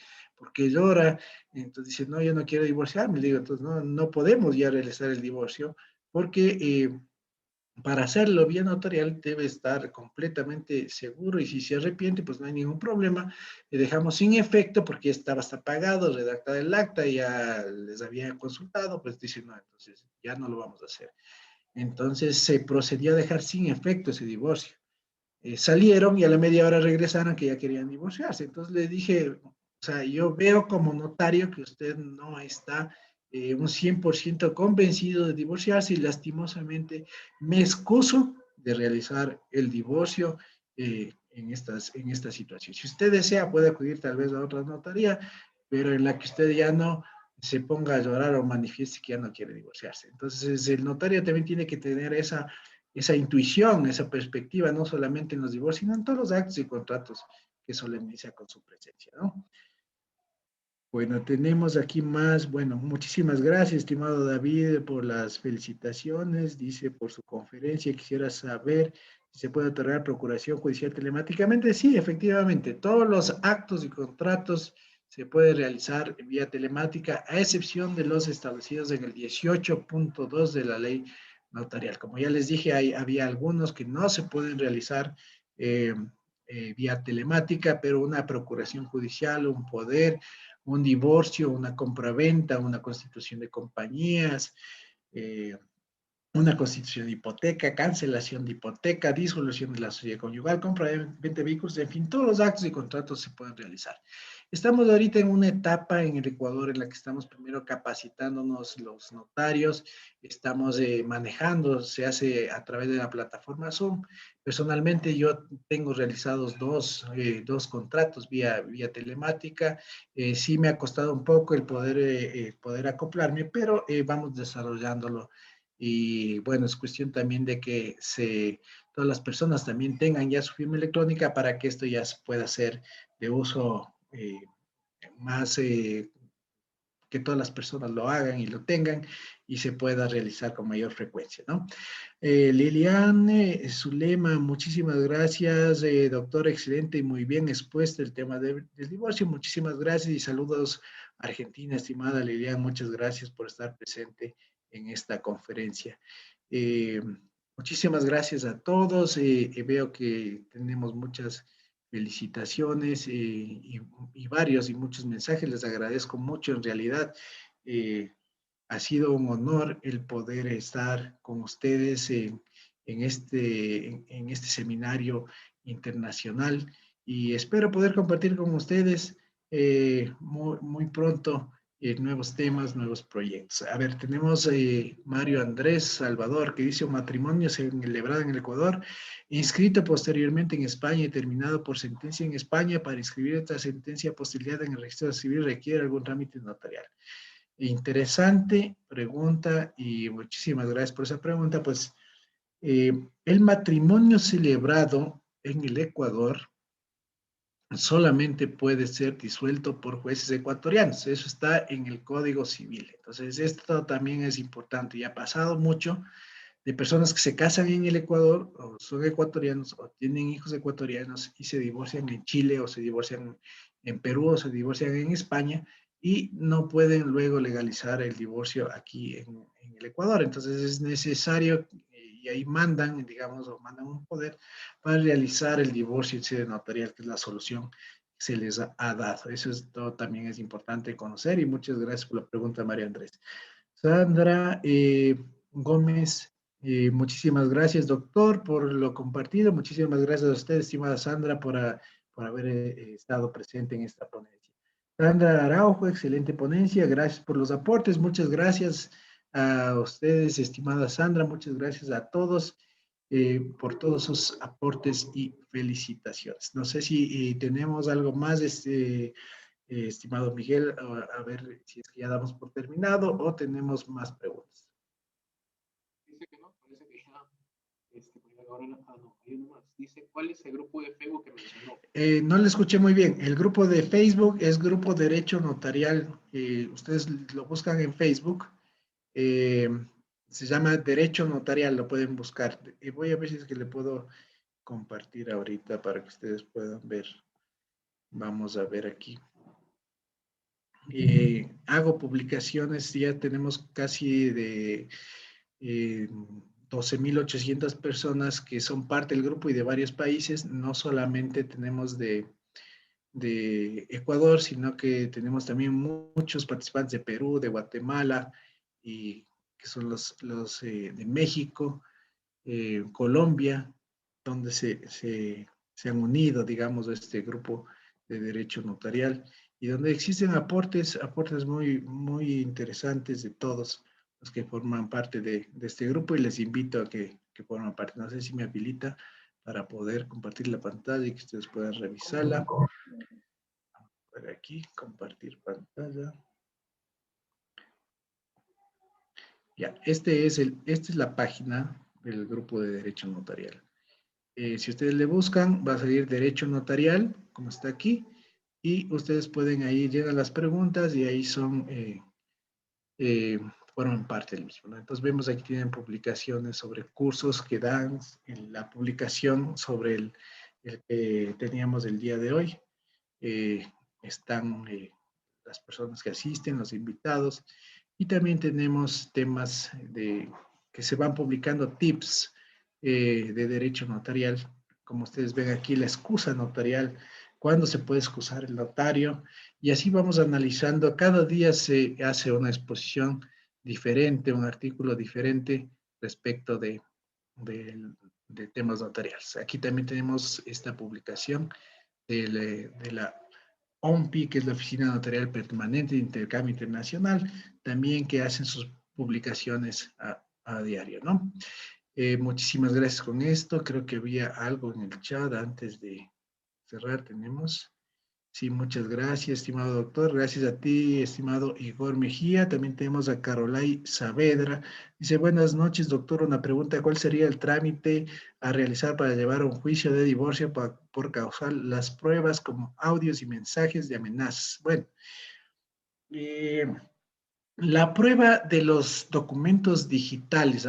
llora? Entonces dice, no, yo no quiero divorciarme. Le digo, entonces no podemos ya realizar el divorcio porque para hacerlo vía notarial debe estar completamente seguro y si se arrepiente, pues no hay ningún problema. Le dejamos sin efecto porque ya estaba hasta pagado, redactada el acta, ya les había consultado, pues dice, no, entonces ya no lo vamos a hacer. Entonces se procedió a dejar sin efecto ese divorcio. Salieron y a la media hora regresaron que ya querían divorciarse. Entonces le dije, o sea, yo veo como notario que usted no está un 100% convencido de divorciarse y lastimosamente me excuso de realizar el divorcio en esta situación. Si usted desea, puede acudir tal vez a otra notaría, pero en la que usted ya no se ponga a llorar o manifieste que ya no quiere divorciarse. Entonces, el notario también tiene que tener esa intuición, esa perspectiva, no solamente en los divorcios, sino en todos los actos y contratos que solemniza con su presencia, ¿no? Bueno, tenemos aquí más, bueno, muchísimas gracias, estimado David, por las felicitaciones, dice por su conferencia, quisiera saber si se puede otorgar procuración judicial telemáticamente. Sí, efectivamente, todos los actos y contratos se puede realizar vía telemática, a excepción de los establecidos en el 18.2 de la ley notarial. Como ya les dije, había algunos que no se pueden realizar vía telemática, pero una procuración judicial, un poder, un divorcio, una compraventa, una constitución de compañías, eh, una constitución de hipoteca, cancelación de hipoteca, disolución de la sociedad conyugal, compra de 20 vehículos, en fin, todos los actos y contratos se pueden realizar. Estamos ahorita en una etapa en el Ecuador en la que estamos primero capacitándonos los notarios, estamos manejando, se hace a través de la plataforma Zoom. Personalmente yo tengo realizados dos contratos vía telemática. Sí me ha costado un poco el poder acoplarme, pero vamos desarrollándolo y bueno, es cuestión también de que todas las personas también tengan ya su firma electrónica para que esto ya pueda ser de uso más, que todas las personas lo hagan y lo tengan y se pueda realizar con mayor frecuencia, ¿no? Liliane Zulema, muchísimas gracias, doctor, excelente y muy bien expuesto el tema del divorcio. Muchísimas gracias y saludos a Argentina, estimada Lilian, muchas gracias por estar presente en esta conferencia. Eh, Muchísimas gracias a todos. Veo que tenemos muchas felicitaciones y varios y muchos mensajes. Les agradezco mucho. En realidad, eh, ha sido un honor el poder estar con ustedes en este seminario internacional y espero poder compartir con ustedes muy pronto nuevos temas, nuevos proyectos. A ver, tenemos Mario Andrés Salvador que dice un matrimonio celebrado en el Ecuador, inscrito posteriormente en España y terminado por sentencia en España. Para inscribir esta sentencia posterior en el registro civil requiere algún trámite notarial. Interesante pregunta y muchísimas gracias por esa pregunta. Pues el matrimonio celebrado en el Ecuador solamente puede ser disuelto por jueces ecuatorianos. Eso está en el Código Civil. Entonces, esto también es importante y ha pasado mucho de personas que se casan en el Ecuador o son ecuatorianos o tienen hijos ecuatorianos y se divorcian en Chile o se divorcian en Perú o se divorcian en España y no pueden luego legalizar el divorcio aquí en el Ecuador. Entonces es necesario y ahí mandan, digamos, o mandan un poder para realizar el divorcio en sede notarial, que es la solución que se les ha dado. Eso es, todo también es importante conocer y muchas gracias por la pregunta, María Andrés. Sandra Gómez, muchísimas gracias, doctor, por lo compartido. Muchísimas gracias a usted, estimada Sandra, por haber estado presente en esta ponencia. Sandra Araujo, excelente ponencia. Gracias por los aportes. Muchas gracias a ustedes, estimada Sandra. Muchas gracias a todos por todos sus aportes y felicitaciones. No sé si tenemos algo más, estimado Miguel, a ver si es que ya damos por terminado o tenemos más preguntas. Dice que no, parece que ya, porque ahora no, hay uno más. Dice, ¿cuál es el grupo de Facebook que mencionó? No le escuché muy bien. El grupo de Facebook es Grupo Derecho Notarial. Ustedes lo buscan en Facebook. eh, Se llama Derecho Notarial, lo pueden buscar. Y voy a ver si es que le puedo compartir ahorita para que ustedes puedan ver. Vamos a ver aquí. Hago publicaciones, ya tenemos casi de 12.800 personas que son parte del grupo y de varios países. No solamente tenemos de Ecuador, sino que tenemos también muchos participantes de Perú, de Guatemala, y que son los de México, Colombia, donde se han unido, digamos, a este grupo de derecho notarial y donde existen aportes muy, muy interesantes de todos los que forman parte de este grupo y les invito a que forman parte. No sé si me habilita para poder compartir la pantalla y que ustedes puedan revisarla. Por aquí, compartir pantalla. Ya, esta es la página del grupo de Derecho Notarial. Si ustedes le buscan, va a salir Derecho Notarial, como está aquí, y ustedes pueden ahí, llegan las preguntas y ahí forman parte del mismo, ¿no? Entonces vemos aquí tienen publicaciones sobre cursos que dan, en la publicación sobre el que teníamos el día de hoy. Están las personas que asisten, los invitados, y también tenemos temas que se van publicando, tips de derecho notarial, como ustedes ven aquí, la excusa notarial, cuándo se puede excusar el notario, y así vamos analizando, cada día se hace una exposición diferente, un artículo diferente respecto de temas notariales. Aquí también tenemos esta publicación de la OMPI, que es la Oficina Notarial Permanente de Intercambio Internacional, también que hacen sus publicaciones a diario, ¿no? Muchísimas gracias con esto. Creo que había algo en el chat antes de cerrar. Tenemos. Sí, muchas gracias, estimado doctor. Gracias a ti, estimado Igor Mejía. También tenemos a Carolay Saavedra. Dice, buenas noches, doctor. Una pregunta, ¿cuál sería el trámite a realizar para llevar un juicio de divorcio por causar las pruebas como audios y mensajes de amenazas? Bueno, eh, la prueba de los documentos digitales.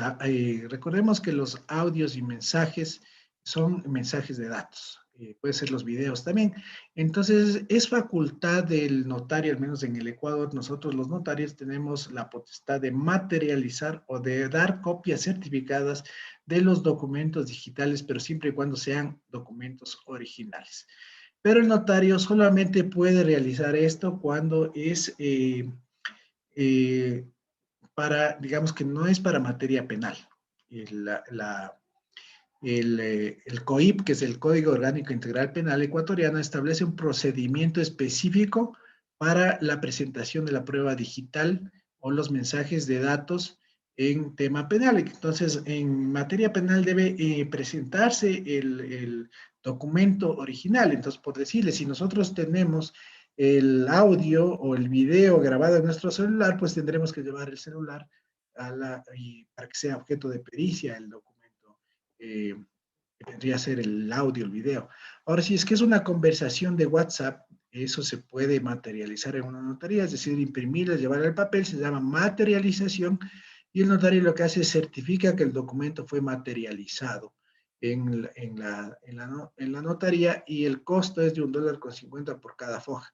Recordemos que los audios y mensajes son mensajes de datos. Puede ser los videos también. Entonces, es facultad del notario, al menos en el Ecuador, nosotros los notarios tenemos la potestad de materializar o de dar copias certificadas de los documentos digitales, pero siempre y cuando sean documentos originales. Pero el notario solamente puede realizar esto cuando es eh, digamos que no es para materia penal. El COIP, que es el Código Orgánico Integral Penal Ecuatoriano, establece un procedimiento específico para la presentación de la prueba digital o los mensajes de datos en tema penal. Entonces, en materia penal debe presentarse el documento original. Entonces, por decirle, si nosotros tenemos el audio o el video grabado en nuestro celular, pues tendremos que llevar el celular para que sea objeto de pericia el documento que vendría a ser el audio, el video. Ahora, si es que es una conversación de WhatsApp, eso se puede materializar en una notaría, es decir, imprimirla, llevarla al papel, se llama materialización, y el notario lo que hace es certifica que el documento fue materializado en la notaría, y el costo es de $1.50 por cada foja.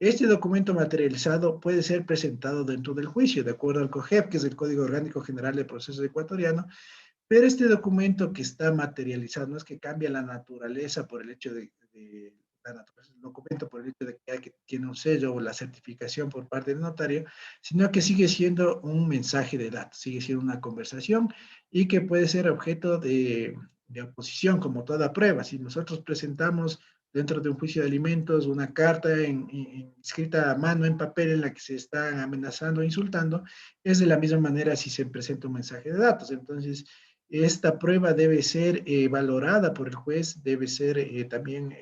Este documento materializado puede ser presentado dentro del juicio, de acuerdo al COGEP, que es el Código Orgánico General de Proceso Ecuatoriano, pero este documento que está materializado no es que cambia la naturaleza por el hecho de la naturaleza del documento, por el hecho de que tiene un sello o la certificación por parte del notario, sino que sigue siendo un mensaje de datos, sigue siendo una conversación y que puede ser objeto de oposición como toda prueba. Si nosotros presentamos dentro de un juicio de alimentos una carta escrita a mano en papel en la que se están amenazando o insultando, es de la misma manera si se presenta un mensaje de datos. Entonces, esta prueba debe ser valorada por el juez, debe ser también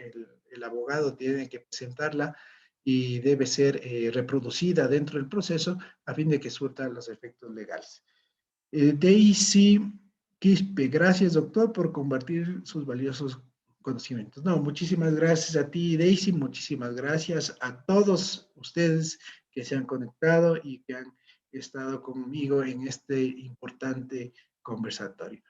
el abogado tiene que presentarla y debe ser reproducida dentro del proceso a fin de que surta los efectos legales. Daisy Quispe, gracias doctor por compartir sus valiosos conocimientos. No, muchísimas gracias a ti Daisy, muchísimas gracias a todos ustedes que se han conectado y que han estado conmigo en este importante conversatorio.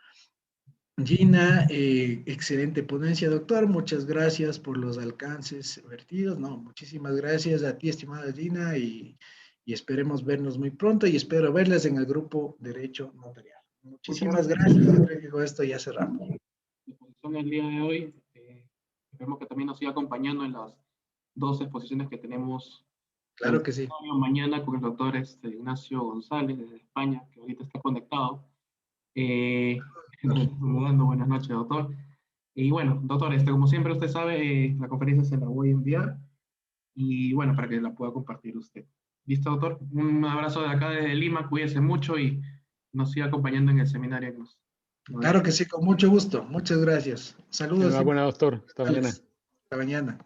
Gina, excelente ponencia, doctor. Muchas gracias por los alcances vertidos. No, muchísimas gracias a ti, estimada Gina, y esperemos vernos muy pronto y espero verles en el grupo Derecho Notarial. Muchísimas gracias. Yo creo que con esto ya cerramos. Exposición el día de hoy. Esperemos que también nos siga acompañando en las 2 exposiciones que tenemos. Claro que sí. Mañana con el doctor Ignacio González desde España, que ahorita está conectado. Saludando, buenas noches, doctor. Y bueno, doctor, como siempre usted sabe, la conferencia se la voy a enviar y bueno, para que la pueda compartir usted. ¿Listo, doctor? Un abrazo de acá desde Lima, cuídese mucho y nos siga acompañando en el seminario. Claro que sí, con mucho gusto. Muchas gracias. Saludos. Enhorabuena, doctor. Hasta mañana. Hasta mañana.